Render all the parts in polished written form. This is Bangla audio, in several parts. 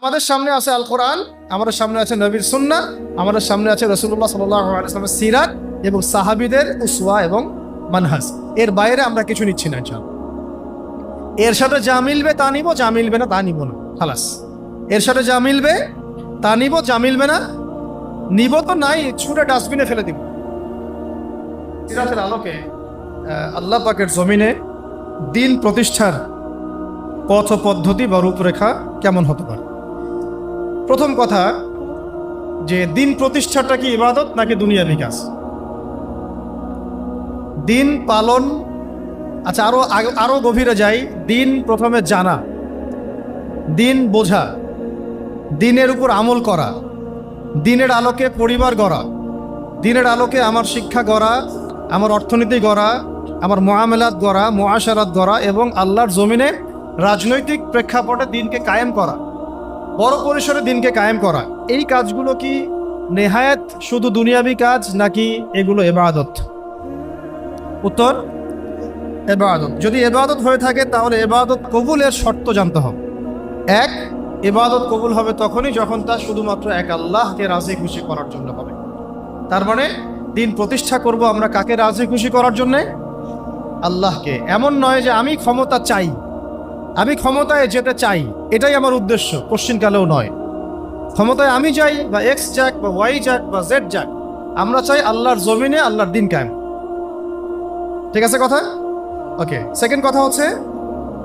আমাদের সামনে আছে আল কোরআন, আমাদের সামনে আছে নবীর সুন্নাহ, আমাদের সামনে আছে রাসূলুল্লাহ সাল্লাল্লাহু আলাইহি ওয়াসাল্লামের সিরাত এবং সাহাবীদের উসওয়া এবং মানহাজ। এর বাইরে আমরা কিছু নিচ্ছি না ইনশাআল্লাহ। এর সাথে যা মিলবে তা নিব, যা মিলবে না তা নিব না, খালাস। এর সাথে যা মিলবে তা নিব, যা মিলবে না নিব তো নাই, ছুঁড়ে ডাস্টবিনে ফেলে দিব। সিরাতের আলোকে আল্লাহ পাকের জমিনে দিন প্রতিষ্ঠার পথ পদ্ধতি বা রূপরেখা কেমন হতে পারে। প্রথম কথা, যে দিন প্রতিষ্ঠাটা কি ইবাদত নাকি দুনিয়াবি কাজ? দিন পালন, আচ্ছা আরো গভীরে যাই। দিন প্রথমে জানা, দিন বোঝা, দিনের উপর আমল করা, দিনের আলোকে পরিবার গড়া, দিনের আলোকে আমার শিক্ষা গড়া, আমার অর্থনীতি গড়া, আমার মুআমালাত গড়া, মুআশারাত গড়া এবং আল্লাহর জমিনে রাজনৈতিক প্রেক্ষাপটে দিনকে কায়েম করা, বড় পরিসরে দিনকে কায়েম করা। এই কাজগুলো কি নেহায়েত শুধু দুনিয়াবি কাজ নাকি এগুলো ইবাদত? উত্তর, ইবাদত। যদি ইবাদত হয়ে থাকে তাহলে ইবাদত কবুলের শর্ত জানতে হবে। এক, ইবাদত কবুল হবে তখনই যখন তা শুধুমাত্র এক আল্লাহকে রাজি খুশি করার জন্য হবে। তার মানে দিন প্রতিষ্ঠা করব আমরা কাকে রাজি খুশি করার জন্যে? আল্লাহকে। এমন নয় যে আমি ক্ষমতা চাই, আমি ক্ষমতায় যেতে চাই, এটাই আমার উদ্দেশ্য, কোশ্চিনকালেও নয়। ক্ষমতায় আমি যাই বা এক্স যাক বা ওয়াই যাক বা জেড যাক, আমরা চাই আল্লাহর জমিনে আল্লাহর দিন কায়েম। ঠিক আছে কথা? ওকে। সেকেন্ড কথা হচ্ছে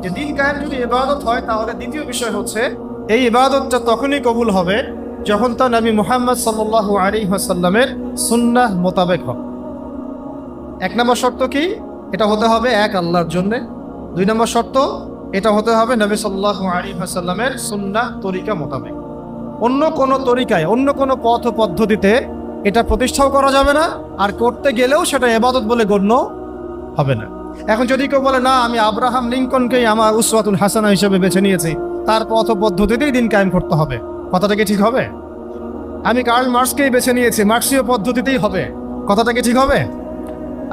যে দিন কায়েম যদি ইবাদত হয় তাহলে দ্বিতীয় বিষয় হচ্ছে এই ইবাদতটা তখনই কবুল হবে যখন তা নবী মুহাম্মদ সাল্লাল্লাহু আলাইহি ওয়াসাল্লামের সুন্নাহ মোতাবেক হবে। এক নম্বর শর্ত কি? এটা হতে হবে এক আল্লাহর জন্যে। দুই নম্বর শর্ত, এটা হতে হবে নবী সাল্লাল্লাহু আলাইহি ওয়াসাল্লামের সুন্নাহ তরিকা মোতাবেক। অন্য কোনো তরিকায়, অন্য কোনো পথ পদ্ধতিতে এটা প্রতিষ্ঠাও করা যাবে না, আর করতে গেলেও সেটা ইবাদত বলে গণ্য হবে না। এখন যদি কেউ বলে না আমি আব্রাহাম লিঙ্কনকেই আমার উসওয়াতুল হাসানা হিসেবে বেছে নিয়েছি, তার পথ পদ্ধতিতেই দিন কায়েম করতে হবে, কথাটা কি ঠিক হবে? আমি কার্ল মার্কসকেই বেছে নিয়েছি, মার্কসীয় পদ্ধতিতেই হবে, কথাটা কি ঠিক হবে?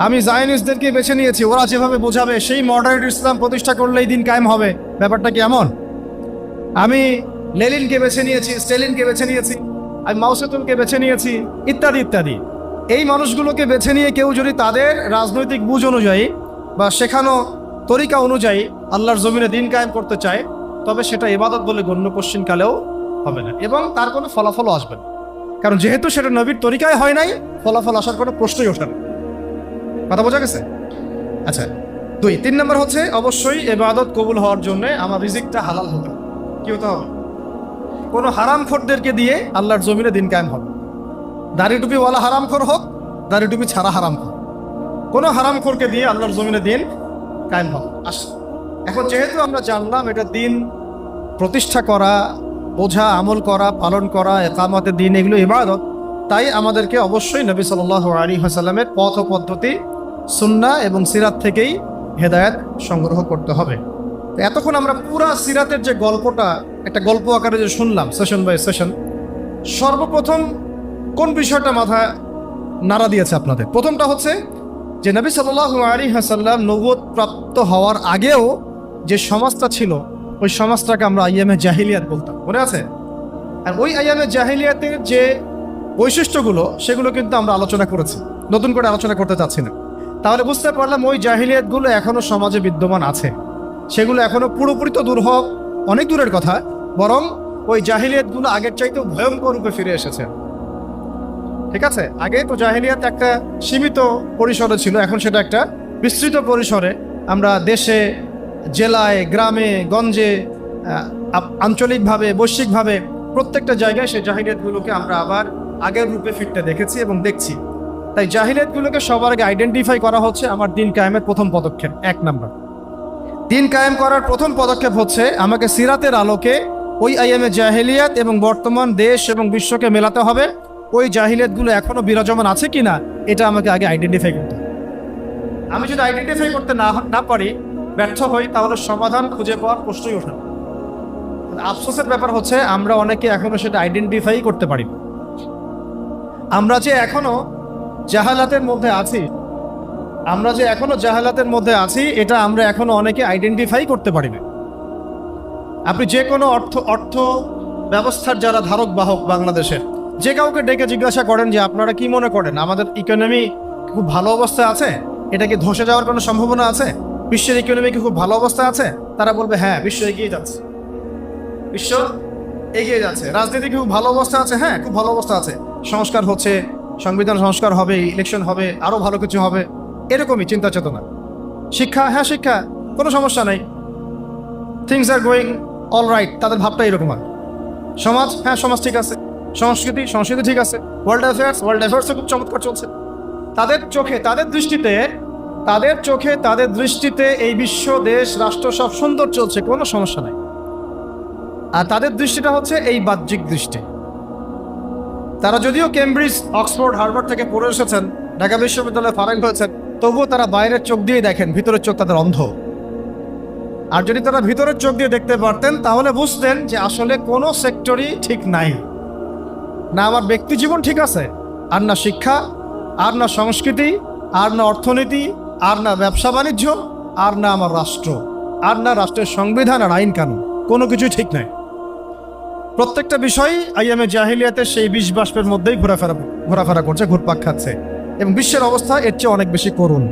আমি জায়নিস্টদেরকে বেছে নিয়েছি, ওরা যেভাবে বোঝাবে সেই মডারেট ইসলাম প্রতিষ্ঠা করলেই দিন কায়েম হবে, ব্যাপারটা কি এমন? আমি লেনিনকে বেছে নিয়েছি, স্টেলিনকে বেছে নিয়েছি, আমি মাও সেতুংকে বেছে নিয়েছি, ইত্যাদি ইত্যাদি। এই মানুষগুলোকে বেছে নিয়ে কেউ যদি তাদের রাজনৈতিক বুঝ অনুযায়ী বা শেখানো তরিকা অনুযায়ী আল্লাহর জমিনে দিন কায়েম করতে চায়, তবে সেটা ইবাদত বলে গণ্য কোশ্চিনকালেও হবে না এবং তার কোনো ফলাফলও আসবে না। কারণ যেহেতু সেটা নবীর তরিকায় হয় নাই, ফলাফল আসার কোনো প্রশ্নই ওঠে না। কথা বোঝা গেছে? আচ্ছা, তিন নম্বর হচ্ছে অবশ্যই ইবাদত কবুল হওয়ার জন্য আমার রিজিকটা হালাল হতে হবে। কি হতে হবে? কোনো হারামখোরদেরকে দিয়ে আল্লাহর জমিনে দিন কায়েম হবে। দাড়ি টুপিওয়ালা হারামখোর হোক, দাড়ি টুপি ছাড়া হারামখোর, কোনো হারামখোরকে দিয়ে আল্লাহর জমিনে দিন কায়েম হবে। এখন যেহেতু আমরা জানলাম এটা দিন প্রতিষ্ঠা করা, বোঝা, আমল করা, পালন করা, ইকামতে দিন, এগুলো ইবাদত, তাই আমাদেরকে অবশ্যই নবী সাল্লাল্লাহু আলাইহি ওয়াসাল্লামের পথ ও পদ্ধতি, সুন্নাহ এবং সিরাত থেকেই হেদায়েত সংগ্রহ করতে হবে। তো এতক্ষণ আমরা পুরা সিরাতের যে গল্পটা একটা গল্প আকারে যে শুনলাম, সেশন বাই সেশন, সর্বপ্রথম কোন বিষয়টা মাথায় নাড়া দিয়েছে আপনাদের? প্রথমটা হচ্ছে যে নবী সাল্লাল্লাহু আলাইহি ওয়াসাল্লাম নবুয়ত প্রাপ্ত হওয়ার আগেও যে সমাজটা ছিল, ওই সমাজটাকে আমরা আইয়ামে জাহিলিয়াত বলতাম, মনে আছে? আর ওই আইয়ামে জাহিলিয়াতের যে বৈশিষ্ট্যগুলো, সেগুলো কিন্তু আমরা আলোচনা করেছি, নতুন করে আলোচনা করতে চাচ্ছি না। তাহলে বুঝতে পারলাম ওই জাহিলিয়াতগুলো এখনো সমাজে বিদ্যমান আছে, সেগুলো এখনো পুরোপুরি তো দূর হওয়া অনেক দূরের কথা, বরং ওই জাহিলিয়াতগুলো আগের চাইতেও ভয়ঙ্কর রূপে ফিরে এসেছে। ঠিক আছে? আগে তো জাহিলিয়াত একটা সীমিত পরিসরে ছিল, এখন সেটা একটা বিস্তৃত পরিসরে আমরা দেশে, জেলায়, গ্রামে, গঞ্জে, আঞ্চলিকভাবে, বৈশ্বিকভাবে প্রত্যেকটা জায়গায় সেই জাহিলিয়াতগুলোকে আমরা আবার আগের রূপে ফিরতে দেখেছি এবং দেখছি। তাই জাহিলিয়াতগুলোকে সবার আগে আইডেন্টিফাই করা হচ্ছে আমার দিন কায়েমের প্রথম পদক্ষেপ। এক নাম্বার, দিন কায়েম করার প্রথম পদক্ষেপ হচ্ছে আমাকে সিরাতের আলোকে ওই আইয়ামে জাহিলিয়াত এবং বর্তমান দেশ এবং বিশ্বকে মেলাতে হবে। ওই জাহিলিয়াতগুলো এখনো বিরাজমান আছে কিনা এটা আমাকে আগে আইডেন্টিফাই করতে হবে। আমি যদি আইডেন্টিফাই করতে না পারি, ব্যর্থ হই, তাহলে সমাধান খুঁজে পাওয়ার প্রশ্নই ওঠে না। আফসোসের ব্যাপার হচ্ছে আমরা অনেকে এখনো সেটা আইডেন্টিফাই করতে পারি না। আমরা যে এখনো জাহালাতের মধ্যে আছি, এটা আমরা এখনো অনেকে আইডেন্টিফাই করতে পারি না। আপনি যে কোনো অর্থ ব্যবস্থার যারা ধারক বাহক বাংলাদেশের, যে কাউকে ডেকে জিজ্ঞাসা করেন যে আপনারা কি মনে করেন আমাদের ইকোনমি খুব ভালো অবস্থায় আছে, এটা কি ধসে যাওয়ার কোনো সম্ভাবনা আছে, বিশ্বের ইকোনমি কি খুব ভালো অবস্থায় আছে, তারা বলবে হ্যাঁ বিশ্ব এগিয়ে যাচ্ছে, বিশ্ব এগিয়ে যাচ্ছে। রাজনীতি কি খুব ভালো অবস্থা আছে, হ্যাঁ খুব ভালো অবস্থা আছে, সংস্কার হচ্ছে, সংবিধান সংস্কার হবে, ইলেকশন হবে, আরো ভালো কিছু হবে, এরকমই চিন্তা চেতনা। শিক্ষা, হ্যাঁ শিক্ষা কোনো সমস্যা নেই, things are going all right, তাদের ভাবটা এরকম। আর সমাজ, হ্যাঁ সমাজ ঠিক আছে, সংস্কৃতি ঠিক আছে, ওয়ার্ল্ড অ্যাফেয়ার্সও খুব চমৎকার চলছে। তাদের চোখে, তাদের দৃষ্টিতে এই বিশ্ব, দেশ, রাষ্ট্র সব সুন্দর চলছে, কোনো সমস্যা নাই। আর তাদের দৃষ্টিটা হচ্ছে এই বাহ্যিক দৃষ্টি। তারা যদিও কেমব্রিজ, অক্সফোর্ড, হার্ভার্ড থেকে পড়ে এসেছেন, ঢাকা বিশ্ববিদ্যালয়ে ফারাক হয়েছেন, তবুও তারা বাইরের চোখ দিয়ে দেখেন, ভিতরের চোখ তাদের অন্ধ। আর যদি তারা ভিতরের চোখ দিয়ে দেখতে পারতেন তাহলে বুঝতেন যে আসলে কোনো সেক্টরই ঠিক নাই। না আমার ব্যক্তি জীবন ঠিক আছে, আর না শিক্ষা, আর না সংস্কৃতি, আর না অর্থনীতি, আর না ব্যবসা বাণিজ্য, আর না আমার রাষ্ট্র, আর না রাষ্ট্রের সংবিধান আর আইন কানুন, কোনো কিছুই ঠিক নাই। প্রত্যেকটা বিষয় আইয়ামে জাহিলিয়াতের সেই বিষ বাষ্পের মধ্যেই ঘোরাফেরা করছে, ঘুরপাক খাচ্ছে। এবং বিশ্বের অবস্থা এর চেয়ে অনেক বেশি করুণ।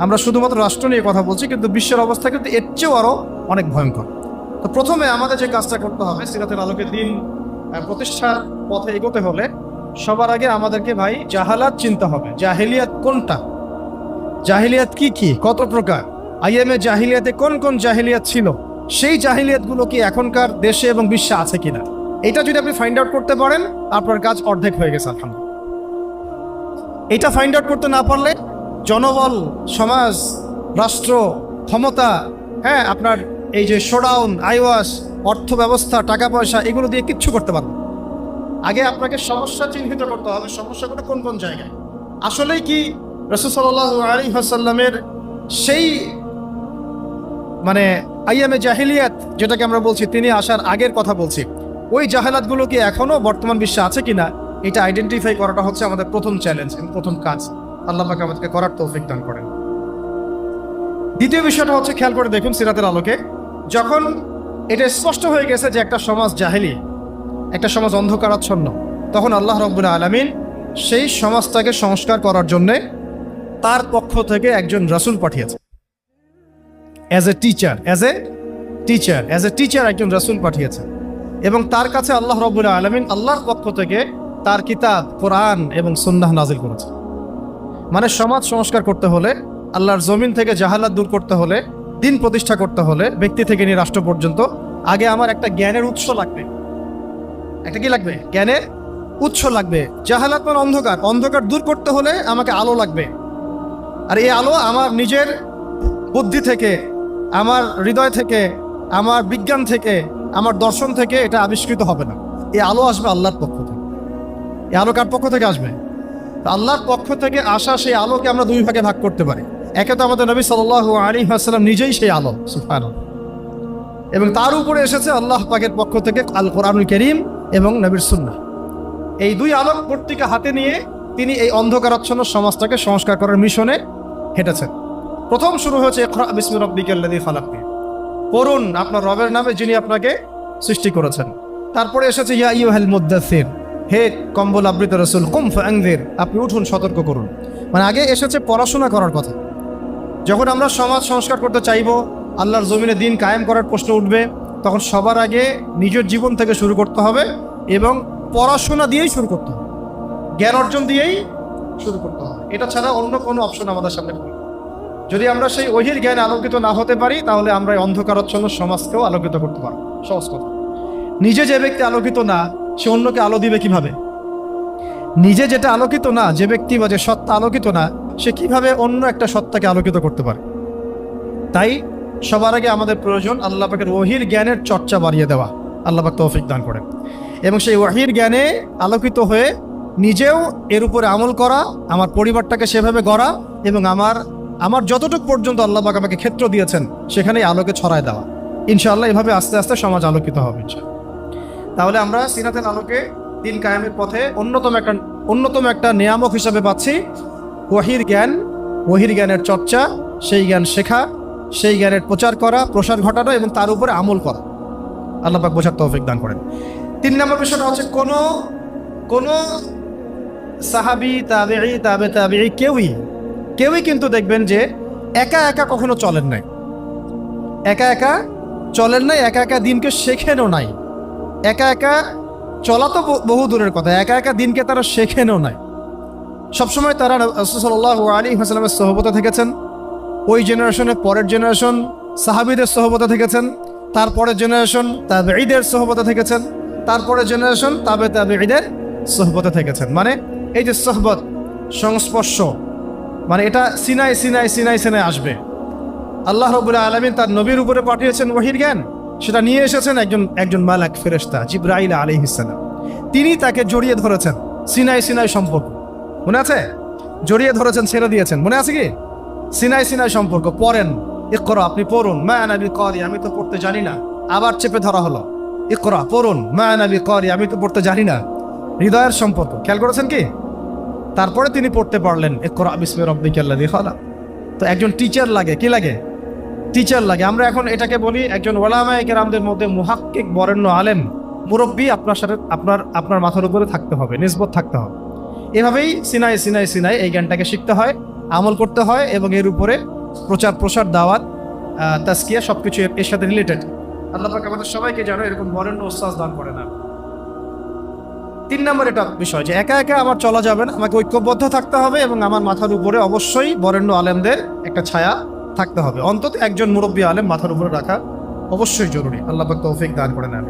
আমরা শুধুমাত্র রাষ্ট্র নিয়ে কথা বলছি, কিন্তু বিশ্বের অবস্থা কিন্তু এর চেয়েও আরও অনেক ভয়ঙ্কর। তো প্রথমে আমাদের যে কাজটা করতে হবে, সিরাতের আলোকে দিন প্রতিষ্ঠার পথে এগোতে হলে সবার আগে আমাদেরকে ভাই জাহালাত চিনতে হবে। জাহিলিয়াত কোনটা, জাহিলিয়াত কি, কত প্রকার, আইএমএ জাহিলিয়াতে কোন কোন জাহিলিয়াত ছিল, সেই জাহিলিয়াতগুলো কি এখনকার দেশে এবং বিশ্বে আছে কিনা, এটা যদি আপনি ফাইন্ড আউট করতে পারেন আপনার কাজ অর্ধেক হয়ে গেছে আলহামদুলিল্লাহ। এটা ফাইন্ড আউট করতে না পারলে জনবল, সমাজ, রাষ্ট্র, ক্ষমতা, হ্যাঁ আপনার এই যে শোডাউন, আইওয়াস, অর্থ ব্যবস্থা, টাকা পয়সা, এগুলো দিয়ে কিচ্ছু করতে পারবে। আগে আপনাকে সমস্যা চিহ্নিত করতে হবে, সমস্যাগুলো কোন কোন জায়গায়। আসলেই কি রাসূল সাল্লাল্লাহু আলাইহি ওয়াসাল্লামের সেই মানে আইয়ামে জাহিলিয়াত যেটাকে আমরা বলছি, তিনি আসার আগের কথা বলছি, ওই জাহালাতগুলো কি এখনো বর্তমান বিশ্বে আছে কিনা, এটা আইডেন্টিফাই করাটা হচ্ছে আমাদের প্রথম চ্যালেঞ্জ, প্রথম কাজ। আল্লাহ পাক আমাদেরকে করার তৌফিক দান করেন। দ্বিতীয় বিষয়টা হচ্ছে, খেয়াল করে দেখুন সিরাতের আলোকে, যখন এটা স্পষ্ট হয়ে গেছে যে একটা সমাজ জাহেলি, একটা সমাজ অন্ধকারাচ্ছন্ন, তখন আল্লাহ রাব্বুল আলামিন সেই সমাজটাকে সংস্কার করার জন্যে তার পক্ষ থেকে একজন রাসূল পাঠিয়েছে। অ্যাজ এ টিচার একজন রাসূল পাঠিয়েছে, এবং তার কাছে আল্লাহ রাব্বুল আলামিন আল্লাহর পক্ষ থেকে তার কিতাব কোরআন এবং সুন্নাহ নাজিল করেছে। মানে সমাজ সংস্কার করতে হলে, আল্লাহর জমিন থেকে জাহালাত দূর করতে হলে, দিন প্রতিষ্ঠা করতে হলে, ব্যক্তি থেকে নিয়ে রাষ্ট্র পর্যন্ত, আগে আমার একটা জ্ঞানের উৎস লাগবে। একটা কি লাগবে? জ্ঞানের উৎস লাগবে। জাহালাত মানে অন্ধকার দূর করতে হলে আমাকে আলো লাগবে। আর এই আলো আমার নিজের বুদ্ধি থেকে, আমার হৃদয় থেকে, আমার বিজ্ঞান থেকে, আমার দর্শন থেকে এটা আবিষ্কৃত হবে না। এই আলো আসবে আল্লাহর পক্ষ থেকে। এই আলো কার পক্ষ থেকে আসবে? আল্লাহর পক্ষ থেকে আসা সেই আলোকে আমরা দুই ভাগে ভাগ করতে পারি। একে তো আমাদের নবী সাল্লাল্লাহু আলাইহি ওয়াসাল্লাম নিজেই সেই আলো, সুবহানাল্লাহ, এবং তার উপরে এসেছে আল্লাহ পাকের পক্ষ থেকে আল কোরআনুল কারীম এবং নবীর সুন্নাহ। এই দুই আলোক পত্রিকা হাতে নিয়ে তিনি এই অন্ধকারাচ্ছন্ন সমাজটাকে সংস্কার করার মিশনে হেঁটেছেন। প্রথম শুরু হয়েছে ইকরা বিসমি রাব্বিকাল্লাযী খালাক, পড়ুন আপনার রবের নামে যিনি আপনাকে সৃষ্টি করেছেন। তারপরে এসেছে ইয়া আইয়ুহাল মুদ্দাসসির, হে কম্বল আবৃত রাসূল, কুম ফাআনযির, আপনি উঠুন সতর্ক করুন। মানে আগে এসেছে পড়াশোনা করার কথা। যখন আমরা সমাজ সংস্কার করতে চাইব, আল্লাহর জমিনে দিন কায়েম করার প্রশ্ন উঠবে, তখন সবার আগে নিজের জীবন থেকে শুরু করতে হবে এবং পড়াশোনা দিয়েই শুরু করতে হবে, জ্ঞান অর্জন দিয়েই শুরু করতে হবে। এটা ছাড়া অন্য কোনো অপশন আমাদের সামনে নেই। যদি আমরা সেই ওহির জ্ঞানে আলোকিত না হতে পারি, তাহলে আমরা এই অন্ধকারাচ্ছন্ন সমাজকেও আলোকিত করতে পারবো। সহজ কথা। নিজে যে ব্যক্তি আলোকিত না, সে অন্যকে আলো দিবে কিভাবে? নিজে যেটা আলোকিত না, যে ব্যক্তি বা যে সত্তা আলোকিত না, সে কিভাবে অন্য একটা সত্তাকে আলোকিত করতে পারে? তাই সবার আগে আমাদের প্রয়োজন আল্লাহ পাকের ওহির জ্ঞানের চর্চা বাড়িয়ে দেওয়া। আল্লাহ পাক তৌফিক দান করেন। এবং সেই ওহির জ্ঞানে আলোকিত হয়ে নিজেও এর উপরে আমল করা, আমার পরিবারটাকে সেভাবে গড়া, এবং আমার যতটুকু পর্যন্ত আল্লাহ পাক আমাকে ক্ষেত্র দিয়েছেন সেখানে আলোকে ছড়ায় দেওয়া। ইনশাআল্লাহ এভাবে আস্তে আস্তে সমাজ আলোকিত হবে। তাহলে আমরা সিরাতের আলোকে দিন কায়েমের পথে অন্যতম একটা নিয়ামক হিসাবে পাচ্ছি ওহির জ্ঞান, ওহির জ্ঞানের চর্চা, সেই জ্ঞান শেখা, সেই জ্ঞানের প্রচার করা, প্রসার ঘটানো এবং তার উপরে আমল করা। আল্লাহ পাক বোঝার তৌফিক দান করেন। তিন নম্বর বিষয়টা হচ্ছে কোন সাহাবী, তাবেঈ, তাবে তাবেঈ কেউই কিন্তু দেখবেন যে একা একা কখনো চলেন নাই, একা একা চলেন নাই, একা একা দিনকে শেখেনও নাই। একা একা চলা তো বহু দূরের কথা, একা একা দিনকে তারা শেখেনও নাই। সবসময় তারা রাসূল সাল্লাল্লাহু আলাইহি ওয়াসাল্লামের সোহবতে থেকেছেন, ওই জেনারেশনের পরের জেনারেশন সাহাবীদের সোহবতে থেকেছেন, তারপরের জেনারেশন তাবেঈদের সোহবতে থেকেছেন, তারপরের জেনারেশন তাবে তাবেঈদের সোহবতে থেকেছেন। মানে এই যে সোহবত, সংস্পর্শ, মানে এটা সিনাই সিনাই সিনাই সিনাই আসবে। আল্লাহ রাব্বুল আলামিন তার নবীর উপরে পাঠিয়েছেন ওহীর জ্ঞান, সেটা নিয়ে এসেছেন একজন মালাক ফেরেশতা জিবরাইল আলাইহিস সালাম। তিনি তাকে জড়িয়ে ধরেছেন, সিনাই সিনাই সম্পর্ক মনে আছে? জড়িয়ে ধরেছেন, ছেড়ে দিয়েছেন, মনে আছে কি? সিনাই সিনাই সম্পর্ক। পড়েন, ইকরা, আপনি পড়ুন, মা আনা বিকারি, আমি তো পড়তে জানি না। আবার চেপে ধরা হলো, ইকরা, পড়ুন, মা আনা বিকারি, আমি তো পড়তে জানি না। হৃদয়ের সম্পর্ক খেয়াল করেছেন কি? তারপরে তিনি পড়তে পারলেন, ইকরা বিসমি রাব্বিকাল্লাযী খালাক। তো একজন টিচার লাগে, কি লাগে? টিচার লাগে। আমরা এখন এটাকে বলি একজন ওলামায়ে কেরামদের মধ্যে মুহাক্কিক, বরেণ্য আলেম, মুরব্বী আপনার সাথে আপনার মাথার উপরে থাকতে হবে, নিসবত থাকতে হবে। এভাবেই সিনাই সিনাই সিনাই এই জ্ঞানটাকে শিখতে হয়, আমল করতে হয়, এবং এর উপরে প্রচার প্রসার, দাওয়াত, তাজকিয়া সবকিছু এর সাথে রিলেটেড। আল্লাহ পাক আমাদের সবাইকে যেন এরকম বরেণ্য উস্তাদ দান করে না। তিন নম্বর এটা বিষয় যে একা একা আমার চলা যাবে না, আমাকে ঐক্যবদ্ধ থাকতে হবে, এবং আমার মাথার উপরে অবশ্যই বরেণ্য আলেমদের একটা ছায়া থাকতে হবে। অন্তত একজন মুরব্বী আলেম মাথার উপরে রাখা অবশ্যই জরুরি। আল্লাহ পাক তৌফিক দান করে নেন।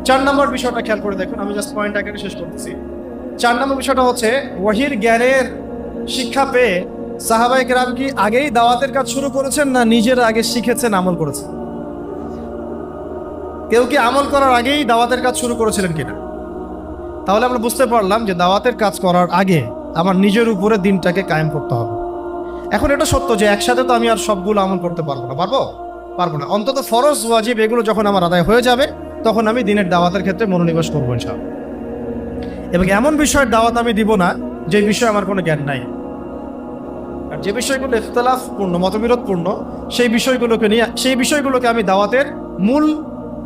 4 নম্বর বিষয়টা খেয়াল করে দেখুন, আমি জাস্ট পয়েন্ট আগে শেষ করতেছি। 4 নম্বর বিষয়টা হচ্ছে ওহীর জ্ঞানের শিক্ষা পেয়ে সাহাবায়ে কেরাম কি আগেই দাওয়াতের কাজ শুরু করেছেন, না নিজেরা আগে শিখেছেন, আমল করেছেন? কেউ কি আমল করার আগেই দাওয়াতের কাজ শুরু করেছিলেন কিনা? তাহলে আমরা বুঝতে পারলাম যে দাওয়াতের কাজ করার আগে আমার নিজের উপরে দিনটাকে কায়েম করতে হবে। এখন এটা সত্য যে একসাথে তো আমি আর সবগুলো আমল করতে পারবো না, পারবো না। অন্তত ফরজ, ওয়াজিব এগুলো যখন আমার আদায় হয়ে যাবে, তখন আমি দিনের দাওয়াতের ক্ষেত্রে মনোনিবেশ করবো ইনশাআল্লাহ। এবং এমন বিষয়ের দাওয়াত আমি দিব না যে বিষয়ে আমার কোনো জ্ঞান নাই। আর যে বিষয়গুলো ইখতিলাফপূর্ণ, মতবিরোধপূর্ণ, সেই বিষয়গুলোকে আমি দাওয়াতের মূল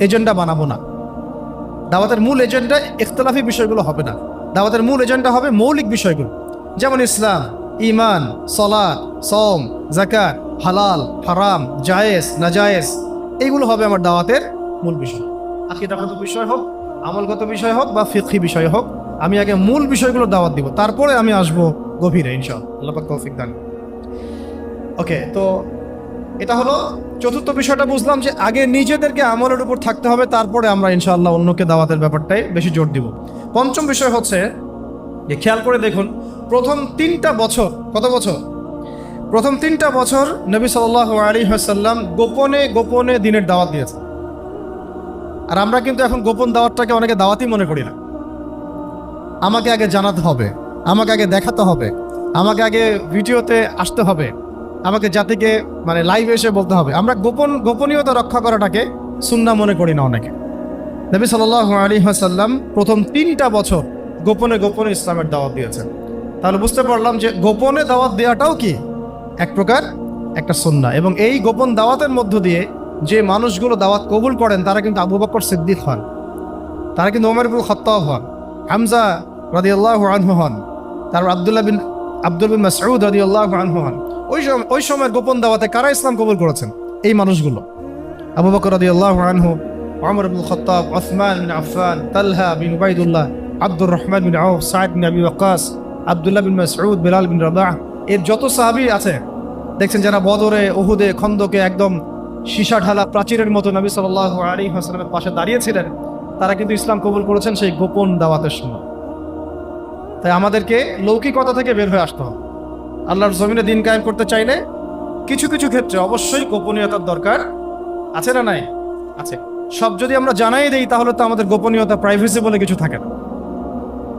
এজেন্ডা বানাবো না। দাওয়াতের মূল এজেন্ডা ইখতিলাফি বিষয়গুলো হবে না। দাওয়াতের মূল এজেন্ডা হবে মৌলিক বিষয়গুলো, যেমন ইসলাম, ঈমান, সালাত, সওম, যাকাত, হালাল, হারাম, জায়েজ, নাজায়েজ, এইগুলো হবে আমার দাওয়াতের মূল বিষয়। আকীদাগত বিষয় হোক, আমলগত বিষয় হোক, বা ফিকহি বিষয় হোক, আমি আগে মূল বিষয়গুলো দাওয়াত দিব, তারপরে আমি আসবো গভীরে ইনশাআল্লাহ। আল্লাহ পাক তৌফিক দান। ওকে, তো এটা হলো চতুর্থ বিষয়টা। বুঝলাম যে আগে নিজেদেরকে আমলের উপর থাকতে হবে, তারপরে আমরা ইনশাআল্লাহ অন্যকে দাওয়াতের ব্যাপারটাই বেশি জোর দিব। পঞ্চম বিষয় হচ্ছে যে খেয়াল করে দেখুন, প্রথম 3টা বছর, কত বছর? প্রথম 3টা বছর নবী সাল্লাল্লাহু আলাইহি ওয়াসাল্লাম গোপনে গোপনে দিনের দাওয়াত দিয়েছেন। আর আমরা কিন্তু এখন গোপন দাওয়াতটাকে অনেকে দাওয়াতই মনে করি না। আমাকে আগে জানাতে হবে, আমাকে আগে দেখাতে হবে, আমাকে আগে ভিডিওতে আসতে হবে, আমাকে জাতিকে মানে লাইভে এসে বলতে হবে। আমরা গোপনীয়তা রক্ষা করাটাকে সুন্নাহ মনে করি না অনেকে। নবী সাল্লাল্লাহু আলাইহি ওয়াসাল্লাম প্রথম 3টা বছর গোপনে গোপনে ইসলামের দাওয়াত দিয়েছেন। তাহলে বুঝতে পারলাম যে গোপনে দাওয়াত দেওয়াটাও কি এক প্রকার একটা সুন্নাহ। এবং এই গোপন দাওয়াতের মধ্য দিয়ে যে মানুষগুলো দাওয়াত কবুল করেন, তারা কিন্তু আবু বকর সিদ্দিক হন, তারা কিন্তু ওমর ইবনুল খাত্তাব হন, হামজা রাদিয়াল্লাহু আনহু হন, তারপর আব্দুল বিন মাসউদ রাদিয়াল্লাহু আনহু হন। ওই সময়ের গোপন দাওয়াতে কারা ইসলাম কবুল করেছেন? এই মানুষগুলো, আবু বকর রাদিয়াল্লাহু আনহু, ওমর ইবনুল খাত্তাব, উসমান বিন আফফান, তালহা বিন উবাইদুল্লাহ, আব্দুর রহমান বিন আউফ, সাঈদ বিন আবি ওয়াক্কাস, আব্দুল্লাহ বিন মাসউদ, বিলাল বিন রাবাহ, এর যত সাহাবী আছে দেখছেন যারা বদরে, উহুদে, খন্দকে একদম সীসা ঢালা প্রাচীরের মতো নবী সাল্লাল্লাহু আলাইহি ওয়াসাল্লামের পাশে দাঁড়িয়েছিলেন, তারা কিন্তু ইসলাম কবুল করেছেন সেই গোপন দাওয়াতের সময়। তাই আমাদেরকে লৌকিকতা থেকে বের হয়ে আসতে হবে। আল্লাহর জমিনে দিন কায়েম করতে চাইলে কিছু কিছু ক্ষেত্রে অবশ্যই গোপনীয়তার দরকার আছে, না নাই? আছে। সব যদি আমরা জানাই দেই, তাহলে তো আমাদের গোপনীয়তা, প্রাইভেসি বলে কিছু থাকে না,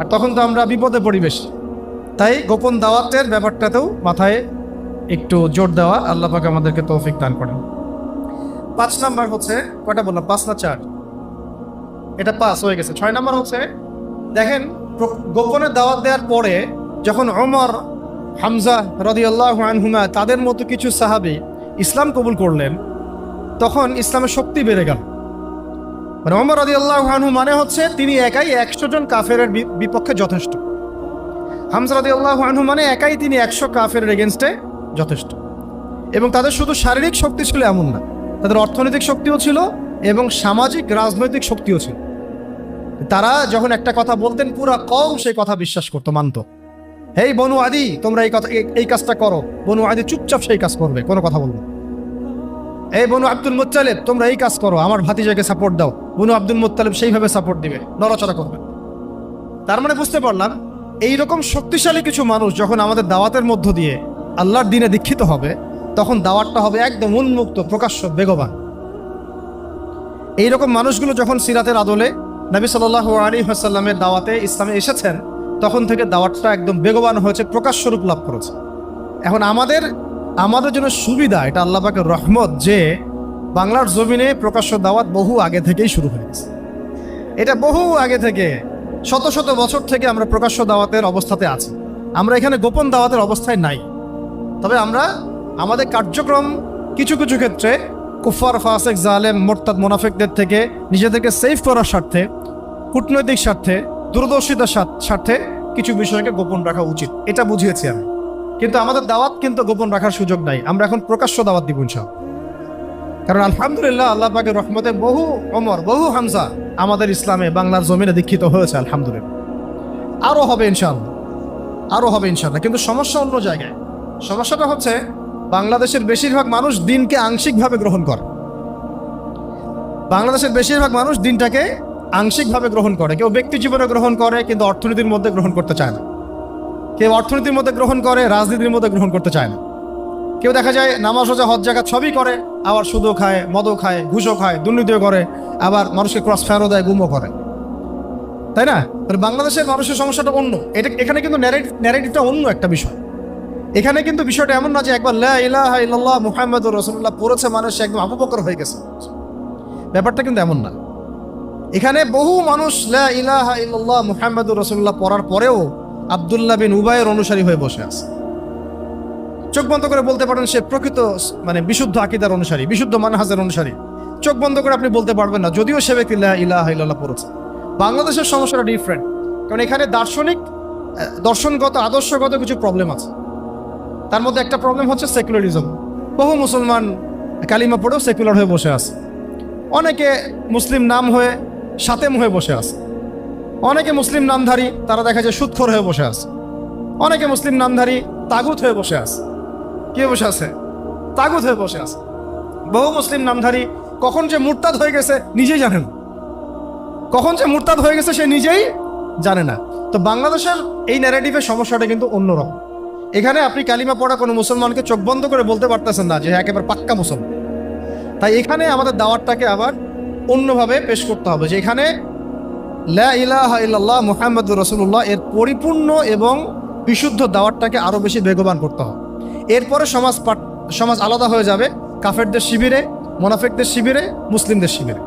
আর তখন তো আমরা বিপদে পরিবেশ। তাই গোপন দাওয়াতের ব্যাপারটাতেও মাথায় একটু জোর দেওয়া। আল্লাহ পাক আমাদেরকে তৌফিক দান করেন। 5 নাম্বার হচ্ছে, কয়টা বললাম? 5 না 4? এটা 5 হয়ে গেছে। 6 নাম্বার হচ্ছে, দেখেন গোপনে দাওয়াত দেওয়ার পরে যখন ওমর, হামজা রাদিয়াল্লাহু আনহুমা, তাদের মতো কিছু সাহাবী ইসলাম কবুল করলেন, তখন ইসলামের শক্তি বেড়ে গেল। মানে ওমর রাদিয়াল্লাহু আনহু মানে হচ্ছে তিনি একাই 100 জন কাফেরের বিপক্ষে যথেষ্ট। হামজা রাদিয়াল্লাহু আনহু মানে একাই তিনি 100 কাফেরের এগেনস্টে যথেষ্ট। এবং তাদের শুধু শারীরিক শক্তি ছিল এমন না, তাদের অর্থনৈতিক শক্তিও ছিল এবং সামাজিক রাজনৈতিক শক্তিও ছিল। তারা যখন একটা কথা বলতেন পুরা কওম সেই কথা বিশ্বাস করতো, মানত। হেই বনু আদি, তোমরা এই কাজটা করো, বনু আদি চুপচাপ সেই কাজ করবে, কোনো কথা বলবে। এই বনু আব্দুল মুত্তালিব, তোমরা এই কাজ করো, আমার ভাতিজাকে সাপোর্ট দাও, বনু আব্দুল মুত্তালিব সেইভাবে সাপোর্ট দিবে, নড়াচড়া করবে। তার মানে বুঝতে পারলাম এইরকম শক্তিশালী কিছু মানুষ যখন আমাদের দাওয়াতের মধ্য দিয়ে আল্লাহর দ্বীনে দীক্ষিত হবে, তখন দাওয়াতটা হবে একদম উন্মুক্ত, প্রকাশ্য, বেগবান। এইরকম মানুষগুলো যখন সিরাতের আদলে নবী সাল্লাল্লাহু আলাইহি ওয়াসাল্লামের দাওয়াতে ইসলামে এসেছেন, তখন থেকে দাওয়াতটা একদম বেগবান হয়েছে, প্রকাশ্য রূপ লাভ করেছে। এখন আমাদের জন্য সুবিধা, এটা আল্লাহ পাকের রহমত যে বাংলার জমিনে প্রকাশ্য দাওয়াত বহু আগে থেকেই শুরু হয়ে গেছে। এটা বহু আগে থেকে, শত শত বছর থেকে আমরা প্রকাশ্য দাওয়াতের অবস্থাতে আছি। আমরা এখানে গোপন দাওয়াতের অবস্থায় নাই। তবে আমরা আমাদের কার্যক্রম কিছু কিছু ক্ষেত্রে কুফার, ফাসিক, জালেম, মোরতাদ, মুনাফিকদের থেকে নিজেদেরকে সেভ করার স্বার্থে, কূটনৈতিক স্বার্থে, দূরদর্শিতার স্বার্থে কিছু বিষয়কে গোপন রাখা উচিত, এটা বুঝিয়েছি আমি। কিন্তু আমাদের দাওয়াত কিন্তু গোপন রাখার সুযোগ নাই, আমরা এখন প্রকাশ্য দাওয়াত দিব ইনশাআল্লাহ। কারণ আলহামদুলিল্লাহ আল্লাহ পাকের রহমতে বহু ওমর, বহু হামজা আমাদের ইসলামে বাংলার জমিনে দীক্ষিত হয়েছে আলহামদুলিল্লাহ। আরও হবে ইনশাআল্লাহ, আরও হবে ইনশাআল্লাহ। কিন্তু সমস্যা অন্য জায়গায়। সমস্যাটা হচ্ছে বাংলাদেশের বেশিরভাগ মানুষ দিনকে আংশিকভাবে গ্রহণ করে। বাংলাদেশের বেশিরভাগ মানুষ দিনটাকে আংশিকভাবে গ্রহণ করে। কেউ ব্যক্তি জীবনে গ্রহণ করে কিন্তু অর্থনীতির মধ্যে গ্রহণ করতে চায় না। কেউ অর্থনীতির মধ্যে গ্রহণ করে, রাজনীতির মধ্যে গ্রহণ করতে চায় না। কেউ দেখা যায় নামাজ, রোজা, হজ, জাকাত সবই করে, আবার সুদও খায়, মদও খায়, ঘুষও খায়, দুর্নীতিও করে, আবার মানুষকে ক্রস ফায়ারও দেয়, গুমও করে, তাই না? বাংলাদেশের মানুষের সমস্যাটা অন্য। এখানে কিন্তু ন্যারেটিভটা অন্য একটা বিষয়। এখানে কিন্তু বিষয়টা এমন না যে একবার লা ইলাহা ইল্লাল্লাহ মুহাম্মাদুর রাসূলুল্লাহ পড়েছে মানুষ একদম আবু বকর হয়ে গেছে, ব্যাপারটা কিন্তু এমন না। এখানে বহু মানুষ লা ইলাহা ইল্লাল্লাহ মুহাম্মাদুর রাসূলুল্লাহ পড়ার পরেও আব্দুল্লাহ বিন উবাইয়ের অনুসারী হয়ে বসে আছে। চোখ বন্ধ করে বলতে পারেন সে প্রকৃত মানে বিশুদ্ধ আকীদার অনুসারী, বিশুদ্ধ মানহাজের অনুসারী। চোখ বন্ধ করে আপনি বলতে পারবেন না, যদিও সে ব্যক্তি লা ইলাহা ইল্লাল্লাহ পড়েছে। বাংলাদেশের সমস্যাটা ডিফারেন্ট, কারণ এখানে দর্শনগত, আদর্শগত কিছু প্রবলেম আছে। তার মধ্যে একটা প্রবলেম হচ্ছে সেকুলারিজম। বহু মুসলমান কালিমা পড়েও সেকুলার হয়ে বসে আছে। অনেকে মুসলিম নাম হয়ে সাতেম হয়ে বসে আছে। অনেকে মুসলিম নামধারী, তারা দেখা যায় সুদখোর হয়ে বসে আছে। অনেকে মুসলিম নামধারী তাগুত হয়ে বসে আছে। কে বসে আছে? তাগুত হয়ে বসে আছে। বহু মুসলিম নামধারী কখন যে মুরতাদ হয়ে গেছে নিজেই জানে না। কখন যে মুরতাদ হয়ে গেছে সে নিজেই জানে না। তো বাংলাদেশের এই ন্যারেটিভের সমস্যাটা কিন্তু অন্যরকম। এখানে আপনি কালিমা পড়া কোনো মুসলমানকে চোখ বন্ধ করে বলতে পারতেছেন না যে একেবারে পাক্কা মুসলমান। তাই এখানে আমাদের দাওয়াতটাকে আবার অন্যভাবে পেশ করতে হবে, যে এখানে লা ইলাহা ইল্লাল্লাহ মুহাম্মাদুর রাসূলুল্লাহ এর পরিপূর্ণ এবং বিশুদ্ধ দাওয়াতটাকে আরও বেশি বেগবান করতে হবে। এরপরে সমাজ আলাদা হয়ে যাবে কাফেরদের শিবিরে, মুনাফিকদের শিবিরে, মুসলিমদের শিবিরে।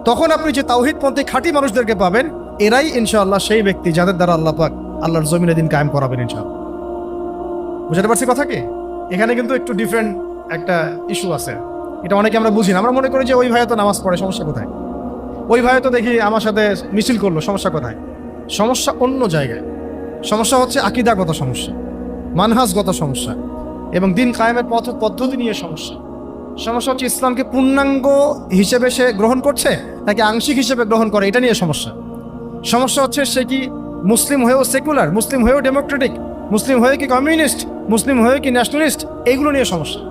তখন আপনি যে তাওহীদপন্থী খাঁটি মানুষদেরকে পাবেন, এরাই ইনশাআল্লাহ সেই ব্যক্তি যাদের দ্বারা আল্লাহ পাক আল্লাহর জমিনে দিন কায়েম করাবেন ইনশাআল্লাহ। বুঝতে পারছি কথা কি? এখানে কিন্তু একটু ডিফারেন্ট একটা ইস্যু আছে, এটা অনেকে আমরা বুঝি না। আমরা মনে করি যে ওই ভাই তো নামাজ পড়ে, সমস্যা কোথায়? ওই ভাই তো দেখি আমার সাথে মিছিল করলো, সমস্যা কোথায়? সমস্যা অন্য জায়গায়। সমস্যা হচ্ছে আকীদাগত সমস্যা, মানহাজগত সমস্যা এবং দিন কায়েমের পদ্ধতি নিয়ে সমস্যা। সমস্যা হচ্ছে ইসলামকে পূর্ণাঙ্গ হিসেবে সে গ্রহণ করছে নাকি আংশিক হিসেবে গ্রহণ করে, এটা নিয়ে সমস্যা। সমস্যা হচ্ছে সে কি মুসলিম হয়েও সেকুলার, মুসলিম হয়েও ডেমোক্রেটিক, মুসলিম হয়ে কি কমিউনিস্ট, মুসলিম হয়ে কি ন্যাশনালিস্ট, এইগুলো নিয়ে সমস্যা।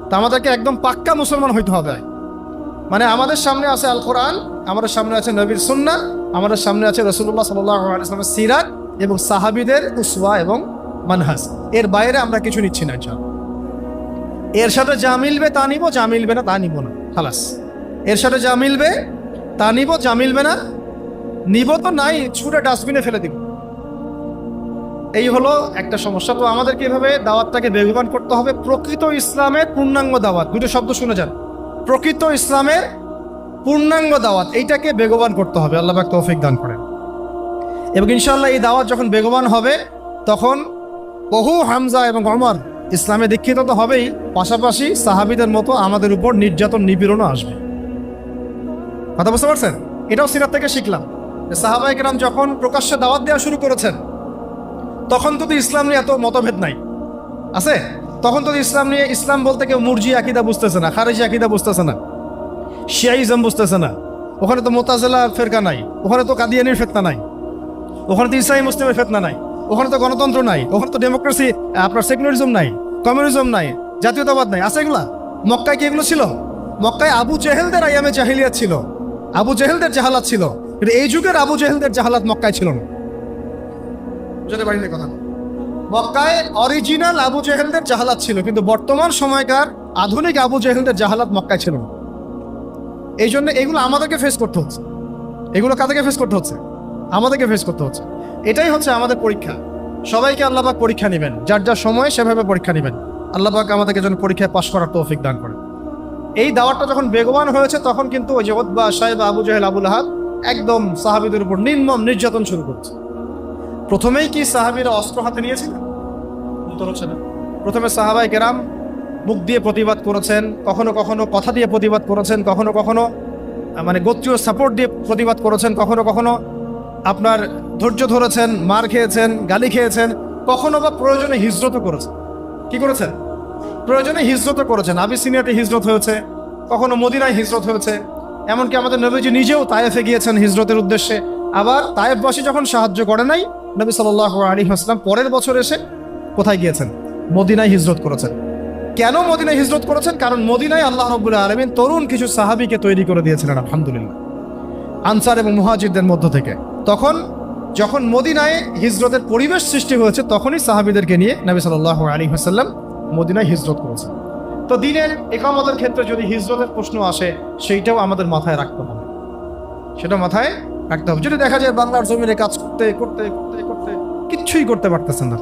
তা আমাদেরকে একদম পাক্কা মুসলমান হইতে হবে। মানে আমাদের সামনে আছে আল কোরআন, আমাদের সামনে আছে নবীর সুন্নাহ, আমাদের সামনে আছে রাসূলুল্লাহ সাল্লাল্লাহু আলাইহি ওয়াসাল্লামের সিরাত এবং সাহাবীদের উসওয়া এবং মানহাজ। এর বাইরে আমরা কিছু নিচ্ছি না ইনশাআল্লাহ। এর সাথে যা মিলবে তা নিব, যা মিলবে না তা নিব না, খালাস। এর সাথে যা মিলবে তা নিব, যা মিলবে না নিব তো নাই, ছুঁড়ে ডাস্টবিনে ফেলে দিব। এই হলো একটা সমস্যা। তো আমাদেরকে এভাবে দাওয়াতটাকে বেগবান করতে হবে। প্রকৃত ইসলামের পূর্ণাঙ্গ দাওয়াত, দুটো শব্দ শুনে যান, প্রকৃত ইসলামের পূর্ণাঙ্গ দাওয়াত, এইটাকে বেগবান করতে হবে। আল্লাহ পাক তৌফিক দান করেন। এবং ইনশাআল্লাহ এই দাওয়াত যখন বেগবান হবে, তখন বহু হামজা এবং ওমর ইসলামে দীক্ষিত তো হবেই, পাশাপাশি সাহাবীদের মতো আমাদের উপর নির্যাতন, নিপীড়নও আসবে। কথা বুঝতে পারছেন? এটাও সিরাত থেকে শিখলাম যে সাহাবায়ে কেরাম যখন প্রকাশ্যে দাওয়াত দেওয়া শুরু করেছেন, তখন তো ইসলাম নিয়ে এত মতভেদ নাই, আছে? তখন তো ইসলাম নিয়ে, ইসলাম বলতে কেউ মুরজি আকিদা বুঝতেছে না, খারিজি আকিদা বুঝতেছে না, শিয়াইজম বুঝতেছে না, ওখানে তো মোতাজিলা ফেরকা নাই, ওখানে তো কাদিয়ানির ফিতনা নাই, ওখানে তো ইসলামী মুসলিমের ফিতনা নাই, ওখানে তো গণতন্ত্র নাই, ওখানে তো ডেমোক্রেসি, আপনার সেকুলারিজম নাই, কমিউনিজম নাই, জাতীয়তাবাদ নাই, আছে এগুলা? মক্কায় কি এগুলো ছিল? মক্কায় আবু জেহেলদের আইয়ামে জাহিলিয়াত ছিল, আবু জেহেলদের জাহালাত ছিল, কিন্তু এই যুগের আবু জেহেলদের জাহালাত মক্কায় ছিল না। বুঝতে পারিনি কথা? মক্কায় অরিজিনাল আবু জেহেলদের জাহালাত ছিল, কিন্তু বর্তমান সময়কার আধুনিক আবু জেহেলদের জাহালাত মক্কায় ছিল না। এই জন্য এগুলো আমাদেরকে ফেস করতে হচ্ছে। এগুলো কাদেরকে ফেস করতে হচ্ছে? আমাদেরকে ফেস করতে হচ্ছে। এটাই হচ্ছে আমাদের পরীক্ষা। সবাইকে আল্লাহ পাক পরীক্ষা নেবেন, যার যার সময় সেভাবে পরীক্ষা নেবেন। আল্লাহ পাক আমাদেরকে যেন পরীক্ষায় পাশ করার তৌফিক দান করেন। এই দাওয়াতটা যখন বেগবান হয়েছে, তখন কিন্তু ওই যে উতবা, সাইবা, আবু জেহেল, আবু লাহাব একদম সাহাবীদের উপর নির্মম নির্যাতন শুরু করছে। প্রথমেই কি সাহাবীরা অস্ত্র হাতে নিয়েছিলেন? উত্তর হচ্ছে না। প্রথমে সাহাবায়ে কেরাম মুখ দিয়ে প্রতিবাদ করেছেন, কখনো কখনো কথা দিয়ে প্রতিবাদ করেছেন, কখনো কখনো মানে গোত্রীয় সাপোর্ট দিয়ে প্রতিবাদ করেছেন, কখনো কখনো আপনার ধৈর্য ধরেছেন, মার খেয়েছেন, গালি খেয়েছেন, কখনো বা প্রয়োজনে হিজরতও করেছেন। কি করেছেন? প্রয়োজনে হিজরতও করেছেন। আবিসিনিয়াতে হিজরত হয়েছে, কখনো মদিনায় হিজরত হয়েছে, এমনকি আমাদের নবীজি নিজেও তায়েফে গিয়েছেন হিজরতের উদ্দেশ্যে। আবার তায়েফবাসী যখন সাহায্য করে নাই, নবী সাল্লাল্লাহু আলাইহি ওয়াসাল্লাম পরের বছর এসে কোথায় গিয়েছেন? মদিনায় হিজরত করেছেন। কেন মদিনায় হিজরত করেছেন? কারণ মদিনায় আল্লাহ রাব্বুল আলামিন তরুণ কিছু সাহাবীকে তৈরি করে দিয়েছিলেন, আলহামদুলিল্লাহ, আনসার এবং মুহাজিরদের মধ্য থেকে। তখন যখন মদিনায় হিজরতের পরিবেশ সৃষ্টি হয়েছে, তখনই সাহাবীদেরকে নিয়ে নবী সাল্লাল্লাহু আলাইহি ওয়াসাল্লাম মদিনায় হিজরত করেছেন। তো দিনের ইকামতের ক্ষেত্রে যদি হিজরতের প্রশ্ন আসে, সেইটাও আমাদের মাথায় রাখতে হবে, সেটা মাথায় রাখতে হবে। যদি দেখা যায় বাংলার জমিনে কাজ করতে করতে করতে করতে কিচ্ছুই করতে পারতেছেন না,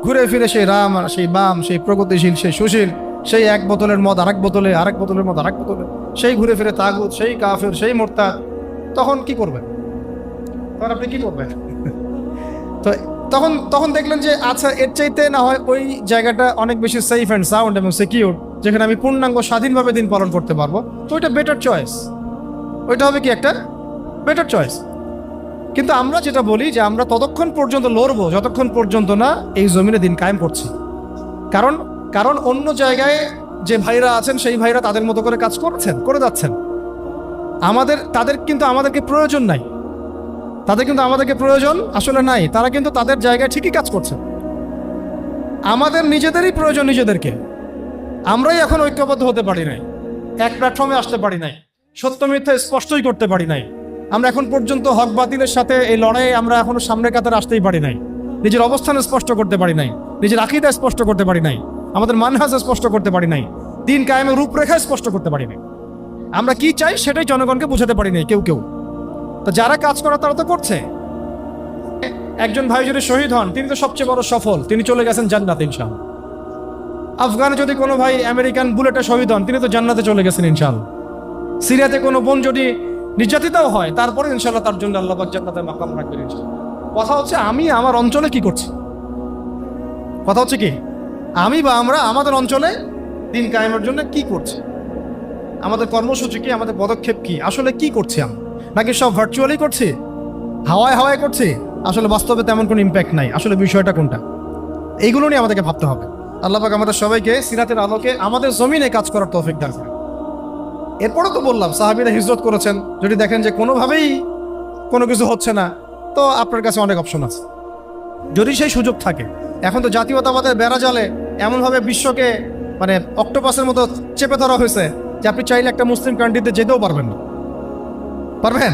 ঘুরে ফিরে সেই রাম আর সেই বাম, সেই প্রগতিশীল, সেই সুশীল, সেই এক বোতলের মদ আরেক বোতলে, আরেক বোতলের মদ আরেক বোতলে, সেই ঘুরে ফিরে তাগুত, সেই কাফের, সেই মোরতাদ, তখন কি করবেন? তখন আপনি কি করবেন? তো তখন দেখলেন যে আচ্ছা, এর চাইতে না হয় ওই জায়গাটা অনেক বেশি সেফ অ্যান্ড সাউন্ড এবং সিকিউর, যেখানে আমি পূর্ণাঙ্গ স্বাধীনভাবে দিন পালন করতে পারবো, তো ওইটা বেটার চয়েস। ওইটা হবে কি একটা বেটার চয়েস। কিন্তু আমরা যেটা বলি যে আমরা ততক্ষণ পর্যন্ত লড়বো যতক্ষণ পর্যন্ত না এই জমিনে দিন কায়েম করছি। কারণ অন্য জায়গায় যে ভাইরা আছেন, সেই ভাইরা তাদের মতো করে কাজ করে যাচ্ছেন। তাদের কিন্তু আমাদেরকে প্রয়োজন নাই, তাদের কিন্তু আমাদেরকে প্রয়োজন আসলে নাই। তারা কিন্তু তাদের জায়গায় ঠিকই কাজ করছে। আমাদের নিজেদেরই প্রয়োজন নিজেদেরকে। আমরাই এখন ঐক্যবদ্ধ হতে পারি নাই, এক প্ল্যাটফর্মে আসতে পারি নাই, সত্য মিথ্যা স্পষ্টই করতে পারি নাই। আমরা এখন পর্যন্ত হক বাতিলের সাথে এই লড়াইয়ে আমরা এখনো সামনের কাতারে আসতেই পারি নাই। নিজের অবস্থান স্পষ্ট করতে পারি নাই, নিজের আকীদা স্পষ্ট করতে পারি নাই, আমাদের মানহাজ স্পষ্ট করতে পারি নাই, দিন কায়েমের রূপরেখা স্পষ্ট করতে পারি নাই। আমরা কি চাই সেটাই জনগণকে বোঝাতে পারি নাই কেউ। তো যারা কাজ করা তারা তো করছে। একজন ভাই যদি শহীদ হন, তিনি তো সবচেয়ে বড় সফল, তিনি চলে গেছেন জান্নাতে ইনশাআল্লাহ। আফগানে যদি কোনো ভাই আমেরিকান বুলেটে শহীদ হন, তিনি তো জান্নাতে চলে গেছেন ইনশাআল্লাহ। সিরিয়াতে কোনো বোন যদি নির্যাতিতাও হয়, তারপরে ইনশাআল্লাহ তার জন্য আল্লাহ পাক জান্নাতে মাকাম রাখবেন ইনশাআল্লাহ। কথা হচ্ছে আমি আমার অঞ্চলে কি করছি, কথা হচ্ছে কি আমি বা আমরা আমাদের অঞ্চলে দিন কায়েমের জন্য কি করছি, আমাদের কর্মসূচি কি, আমাদের পদক্ষেপ কি, আসলে কি করছি আমরা, নাকি সব ভার্চুয়ালি করছি, হাওয়ায় হাওয়ায় করছি, আসলে বাস্তবে তেমন কোনো ইম্প্যাক্ট নাই। আসলে বিষয়টা কোনটা, এইগুলো নিয়ে আমাদেরকে ভাবতে হবে। আল্লাহ পাক আমাদের সবাইকে সিরাতের আলোকে আমাদের জমিনে কাজ করার তৌফিক দান করেন। এরপরও তো বললাম সাহাবীরা হিজরত করেছেন। যদি দেখেন যে কোনোভাবেই কোনো কিছু হচ্ছে না, তো আপনার কাছে অনেক অপশন আছে, যদি সেই সুযোগ থাকে। এখন তো জাতীয়তাবাদের বেড়া জালে এমনভাবে বিশ্বকে মানে অক্টোপাসের মতো চেপে ধরা হয়েছে যে আপনি চাইলে একটা মুসলিম কান্ট্রিতে যেতেও পারবেন না। পারবেন?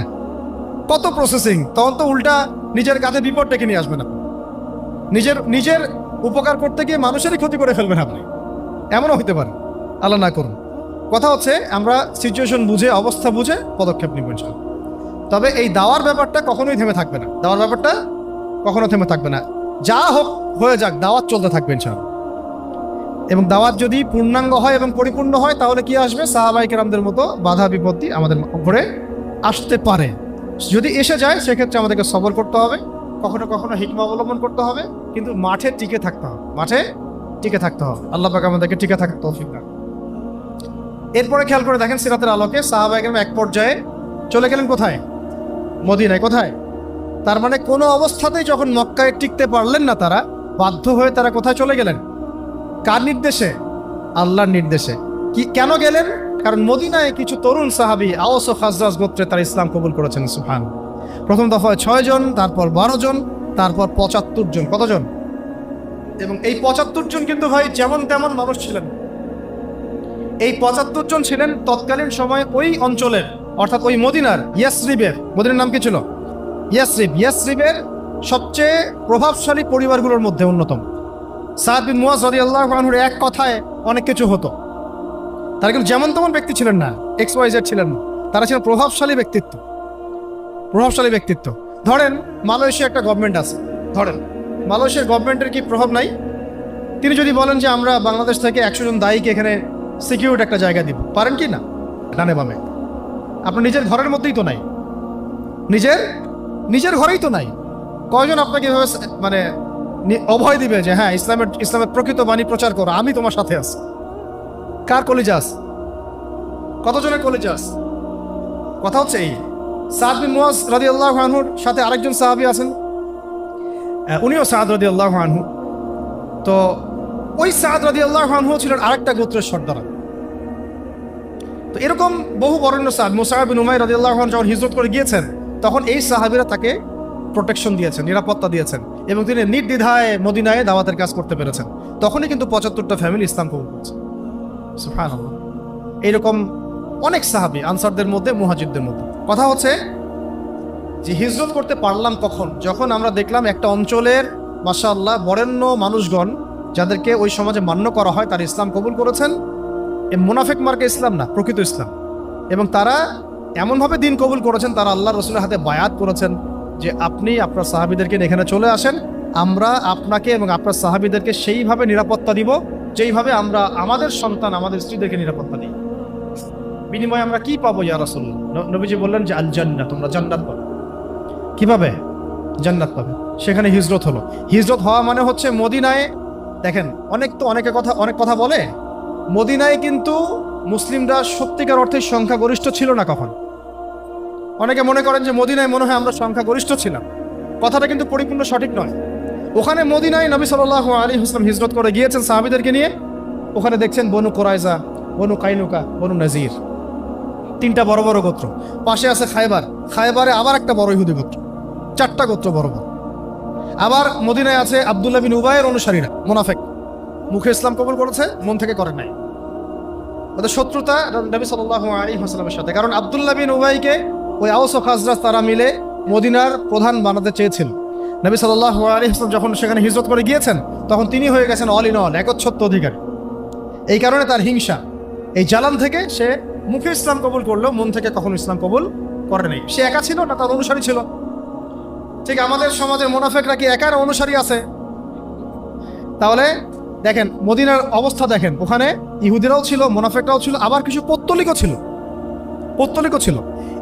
কত প্রসেসিং, তখন তো উল্টা নিজের কাঁধে বিপদ ডেকে নিয়ে আসবেন আপনি। নিজের উপকার করতে গিয়ে মানুষেরই ক্ষতি করে ফেলবেন আপনি, এমনও হতে পারে। আল্লাহ না করুন। কথা হচ্ছে আমরা সিচুয়েশন বুঝে, অবস্থা বুঝে পদক্ষেপ নিব ইনশাআল্লাহ। তবে এই দাওয়ার ব্যাপারটা কখনোই থেমে থাকবে না, দাওয়ার ব্যাপারটা কখনো থেমে থাকবে না। যা হোক হয়ে যাক, দাওয়াত চলতে থাকবে ইনশাআল্লাহ। এবং দাওয়াত যদি পূর্ণাঙ্গ হয় এবং পরিপূর্ণ হয়, তাহলে কি আসবে? সাহাবায়ে কেরামদের মতো বাধা বিপত্তি আমাদের উপরে আসতে পারে। যদি এসে যায়, সেক্ষেত্রে আমাদেরকে সবর করতে হবে, কখনো কখনো হিকমা অবলম্বন করতে হবে, কিন্তু মাঠে টিকে থাকতে হবে, মাঠে টিকে থাকতে হবে। আল্লাহ পাক আমাদেরকে টিকে থাকার তৌফিক দান। এরপরে খেয়াল করে দেখেন সিরাতের আলোকে সাহাবায়ে কেরাম এক পর্যায়ে চলে গেলেন কোথায়? মদিনায়। কোথায়? তার মানে কোনো অবস্থাতেই যখন মক্কায় টিকতে পারলেন না তারা, বাধ্য হয়ে তারা কোথায় চলে গেলেন? কার নির্দেশে? আল্লাহর নির্দেশে। কেন গেলেন? কারণ মদিনায় কিছু তরুণ সাহাবী আওস ও খাজরাজ গোত্রে তারা ইসলাম কবুল করেছেন। সুবহান। প্রথম দফায় 6 জন, তারপর 12 জন, তারপর 75 জন। কতজন? এবং এই 75 জন কিন্তু ভাই যেমন তেমন মানুষ ছিলেন। এই 75 জন ছিলেন তৎকালীন সময় ওই অঞ্চলের, অর্থাৎ ওই মদিনার ইয়াসরিবের, মদিনার নাম কি ছিল? ইয়াসরিবের সবচেয়ে প্রভাবশালী পরিবারগুলোর মধ্যে অন্যতম। সাদ বিন মুয়াজ রাদিয়াল্লাহু আনহুর এক কথায় অনেক কিছু হতো। তারা কিন্তু যেমন তেমন ব্যক্তি ছিলেন না, XYZ ছিলেন না, তারা ছিলেন প্রভাবশালী ব্যক্তিত্ব। প্রভাবশালী ব্যক্তিত্ব। ধরেন মালয়েশিয়া একটা গভর্নমেন্ট আছে, ধরেন মালয়েশিয়ার গভর্নমেন্টের কি প্রভাব নাই? তিনি যদি বলেন যে আমরা বাংলাদেশ থেকে 100 জন দায়ীকে এখানে সিকিউরিটি একটা জায়গা দিব, পারেন কি না? ডানে বামে। আপনার নিজের ঘরের মধ্যেই তো নাই, নিজের ঘরেই তো নাই। কয়জন আপনাকে এভাবে মানে অভয় দিবে যে হ্যাঁ ইসলামের প্রকৃত বাণী প্রচার করো, আমি তোমার সাথে আছি? কার কলিজা আছে? কতজনের কলিজা আছে? কথা হচ্ছে এই। সাদ বিন মুয়াজ রাদিয়াল্লাহু আনহুর সাথে আরেকজন সাহাবী আছেন, উনিও সাদ রাদিয়াল্লাহু আনহু। তো ওই সাদ রাদিয়াল্লাহু আনহু ছিলেন আরেকটা গোত্রের সর্দার। তো এরকম বহু বরেণ্য সাহাবী, মুসাআব বিন উমাইর রাদিয়াল্লাহু আনহু যখন হিজরত করে গিয়েছেন, তখন এই সাহাবীরা তাকে প্রোটেকশন দিয়েছেন, নিরাপত্তা দিয়েছেন, এবং তিনি নির্দ্বিধায় মদিনায় দাওয়াতের কাজ করতে পেরেছেন। তখনই কিন্তু 75টা ফ্যামিলি ইসলাম কবুল করেছে। সুবহানাল্লাহ। এইরকম অনেক সাহাবী আনসারদের মধ্যে, মুহাজিরদের মধ্যে। কথা হচ্ছে যে হিজরত করতে পারলাম কখন? যখন আমরা দেখলাম একটা অঞ্চলের মাশাআল্লাহ বরেণ্য মানুষগণ, যাদেরকে ওই সমাজে মান্য করা হয়, তারা ইসলাম কবুল করেছেন। এ মুনাফিক মার্কা ইসলাম না, প্রকৃত ইসলাম। এবং তারা এমনভাবে দিন কবুল করেছেন, তারা আল্লাহ রসুলের হাতে বায়াত করেছেন যে আপনি আপনার সাহাবীদেরকে এখানে চলে আসেন, আমরা আপনাকে এবং আপনার সাহাবীদেরকে সেইভাবে নিরাপত্তা দিব যেইভাবে আমরা আমাদের সন্তান, আমাদের স্ত্রীদেরকে নিরাপত্তা দিই। বিনিময়ে আমরা কি পাবো ইয়া রাসূলুল্লাহ? নবীজি বললেন যে আল জান্নাহ, তোমরা জান্নাত পাবে। কিভাবে? জান্নাত পাবে। সেখানে হিজরত হলো। হিজরত হওয়া মানে হচ্ছে মদিনায়, দেখেন অনেক কথা বলে, মদিনায় কিন্তু মুসলিমরা সত্যিকার অর্থে সংখ্যাগরিষ্ঠ ছিল না কখন। অনেকে মনে করেন যে মদিনায় মনে হয় আমরা সংখ্যাগরিষ্ঠ ছিলাম, কথাটা কিন্তু পরিপূর্ণ সঠিক নয়। ওখানে মদিনায় নবী সাল্লাল্লাহু আলাইহি ওয়াসাল্লাম হিজরত করে গিয়েছেন সাহাবীদেরকে নিয়ে। ওখানে দেখছেন বনু কুরাইজা, বনু কাইনুকা, বনু নাজির, 3টা বড় বড় গোত্র। পাশে আছে খায়বারে আবার একটা বড় ইহুদি গোত্র, 4টা গোত্র বড় বড়। আবার মদিনায় আছে আব্দুল্লাহ বিন উবাইয়ের অনুসারীরা, মুনাফিক, মুখে ইসলাম কবুল করেছে, মন থেকে করে নাই। ওদের শত্রুতা নবী সাল্লাল্লাহু আলাইহি ওয়াসাল্লামের সাথে, কারণ আব্দুল্লাহ বিন উবাইকে ওই আওস ও খাজরাজ তারা মিলে মদিনার প্রধান বানাতে চেয়েছিল। নবী সাল্লাল্লাহু আলাইহি ওয়াসাল্লাম যখন সেখানে হিজরত করে গিয়েছেন, তখন তিনি হয়ে গেছেন অল ইন অল, একচ্ছত্ব অধিকারী। এই কারণে তার হিংসা, এই জ্বালান থেকে সে মুখে ইসলাম কবুল করলেও মন থেকে কখনো ইসলাম কবুল করে নাই। সে একা ছিল না, তার অনুসারী ছিল। ঠিক আমাদের সমাজের মুনাফিকরা কি একার অনুসারী আছে? তাহলে দেখেন মদিনার অবস্থা দেখেন, ওখানে ইহুদিরাও ছিল, মুনাফিকরাও ছিল, আবার কিছু পৌত্তলিকও ছিল।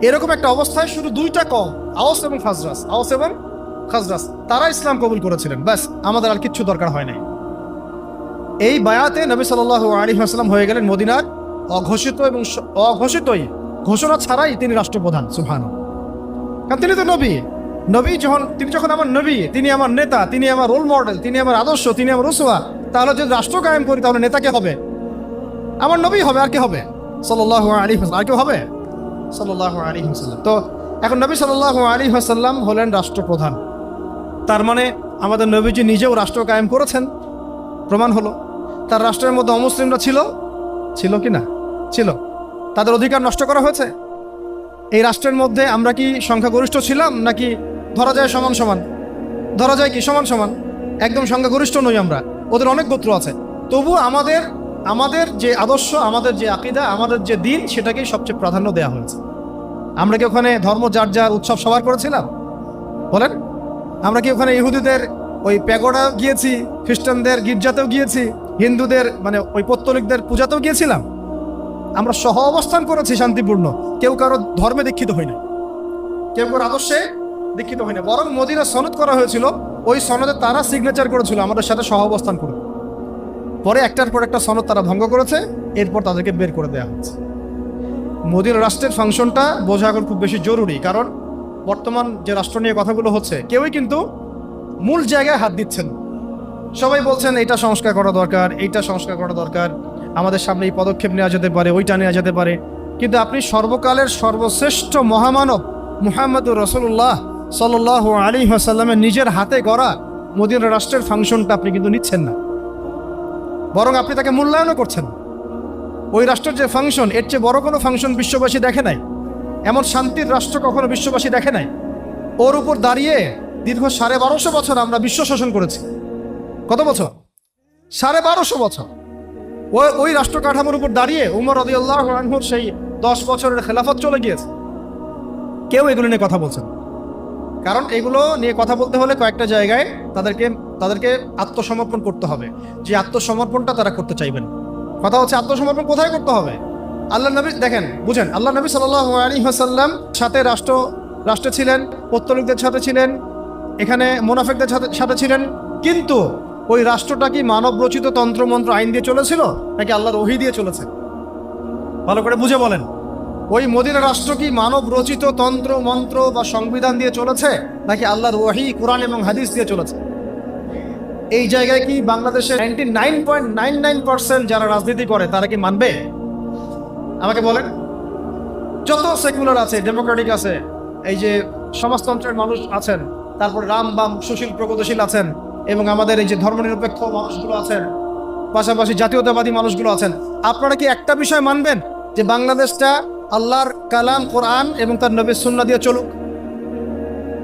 এরকম একটা অবস্থায় শুধু 2টা কওম, আওস এবং খাজরাজ, তারা ইসলাম কবুল করেছিলেন। ব্যাস, আমাদের আর কিচ্ছু দরকার হয় নাই। এই বায়াতে নবী সাল্লাল্লাহু আলাইহি ওয়াসাল্লাম হয়ে গেলেন মদিনার অঘোষিত এবং অঘোষিতই, ঘোষণা ছাড়াই তিনি রাষ্ট্রপ্রধান। সুবহানাল্লাহ। কারণ তিনি তো নবী তিনি যখন আমার নবী, তিনি আমার নেতা, তিনি আমার রোল মডেল, তিনি আমার আদর্শ, তিনি আমার উসওয়া, তাহলে যদি রাষ্ট্র কায়েম করি তাহলে নেতা কে হবে? আমার নবী হবে। আর কে হবে? সাল্লাল্লাহু আলাইহি ওয়াসাল্লাম। আর কেউ হবে? সাল্লাল্লাহু আলাইহি ওয়াসাল্লাম। তো এখন নবী সাল্লাল্লাহু আলাইহি ওয়াসাল্লাম হলেন রাষ্ট্রপ্রধান। তার মানে আমাদের নবীজি নিজেও রাষ্ট্র কায়েম করেছেন, প্রমাণ হলো। তার রাষ্ট্রের মধ্যে অমুসলিমরা ছিল কি না? ছিল। তাদের অধিকার নষ্ট করা হয়েছে। এই রাষ্ট্রের মধ্যে আমরা কি সংখ্যাগরিষ্ঠ ছিলাম, নাকি ধরা যায় সমান? ধরা যায় কি সমান? একদম সংখ্যাগরিষ্ঠ নই আমরা, ওদের অনেক গোত্র আছে। তবু আমাদের যে আদর্শ, আমাদের যে আকীদা, আমাদের যে দিন, সেটাকেই সবচেয়ে প্রাধান্য দেওয়া হয়েছে। আমরা কি ওখানে ধর্ম যার উৎসব সবার করেছিলাম? বলেন, আমরা কি ওখানে ইহুদিদের ওই প্যাগোডা গিয়েছি, খ্রিস্টানদের গির্জাতেও গিয়েছি, হিন্দুদের মানে ওই পৌত্তলিকদের পূজাতেও গিয়েছিলাম? আমরা সহ অবস্থান করেছি শান্তিপূর্ণ, কেউ কারো ধর্মে দীক্ষিত হই না, কেউ কারো আদর্শে দীক্ষিত হই না। বরং মদিনা সনদ করা হয়েছিল, ওই সনদে তারা সিগনেচার করেছিল আমাদের সাথে সহ অবস্থান করবে। পরে একটার পর একটা সনদ তারা ভঙ্গ করেছে, এরপর তাদেরকে বের করে দেওয়া হয়েছে। মদিনা রাষ্ট্রের ফাংশনটা বোঝা এখন খুব বেশি জরুরি, কারণ বর্তমান যে রাষ্ট্র নিয়ে কথাগুলো হচ্ছে কেউই কিন্তু মূল জায়গায় হাত দিচ্ছেন। সবাই বলছেন এটা সংস্কার করা দরকার, এইটা সংস্কার করা দরকার, আমাদের সামনে এই পদক্ষেপ নেওয়া যেতে পারে, ওইটা নেওয়া যেতে পারে, কিন্তু আপনি সর্বকালের সর্বশ্রেষ্ঠ মহামানব মুহাম্মদুর রাসূলুল্লাহ সাল্লাল্লাহু আলাইহি ওয়াসাল্লামের নিজের হাতে গড়া মদিনা রাষ্ট্রের ফাংশনটা আপনি কিন্তু নিচ্ছেন না, বরং আপনি তাকে মূল্যায়নও করছেন। ওই রাষ্ট্রের যে ফাংশন, এর চেয়ে বড় কোনো ফাংশন বিশ্ববাসী দেখে নাই, এমন শান্তির রাষ্ট্র কখনো বিশ্ববাসী দেখে নাই। ওর উপর দাঁড়িয়ে দীর্ঘ 1250 বছর আমরা বিশ্ব শাসন করেছি। কত বছর? 1250 বছর। ওই রাষ্ট্র কাঠামোর উপর দাঁড়িয়ে উমর রাদিয়াল্লাহু আনহুর সেই 10 বছরের খেলাফত চলে গিয়েছে। কেউ এগুলো নিয়ে কথা বলছেন, কারণ এগুলো নিয়ে কথা বলতে হলে কয়েকটা জায়গায় তাদেরকে আত্মসমর্পণ করতে হবে, যে আত্মসমর্পণটা তারা করতে চাইবেন। কথা হচ্ছে আত্মসমর্পণ কোথায় করতে হবে? আল্লাহ নবী দেখেন, বুঝেন, আল্লাহ নবী সাল্লাল্লাহু আলাইহি ওয়াসাল্লাম সাথে রাষ্ট্রে ছিলেন, পৌত্তলিকদের সাথে ছিলেন, এখানে মুনাফিকদের সাথে ছিলেন, কিন্তু ওই রাষ্ট্রটা কি মানব রচিত তন্ত্রমন্ত্র আইন দিয়ে চলেছিল নাকি আল্লাহর ওহী দিয়ে চলেছে? ভালো করে বুঝে বলেন, ওই মদিনা রাষ্ট্র কি মানব রচিত তন্ত্র মন্ত্র বা সংবিধান দিয়ে চলেছে নাকি আল্লাহর ওহী কোরআন এবং হাদিস দিয়ে চলেছে? এই জায়গায় কি বাংলাদেশের 99.99% যারা রাজনীতি করে তারা কি মানবে? আমাকে বলেন। যত সেকুলার আছে, ডেমোক্রেটিক আছে, এই যে সমাজতন্ত্রের মানুষ আছেন, তারপর রাম বাম সুশীল প্রগতিশীল আছেন, এবং আমাদের এই যে ধর্মনিরপেক্ষ মানুষগুলো আছেন, পাশাপাশি জাতীয়তাবাদী মানুষগুলো আছেন, আপনারা কি একটা বিষয় মানবেন যে বাংলাদেশটা আল্লাহর কালাম কোরআন এবং তার নবীর সুন্নাহ দিয়ে চলুক?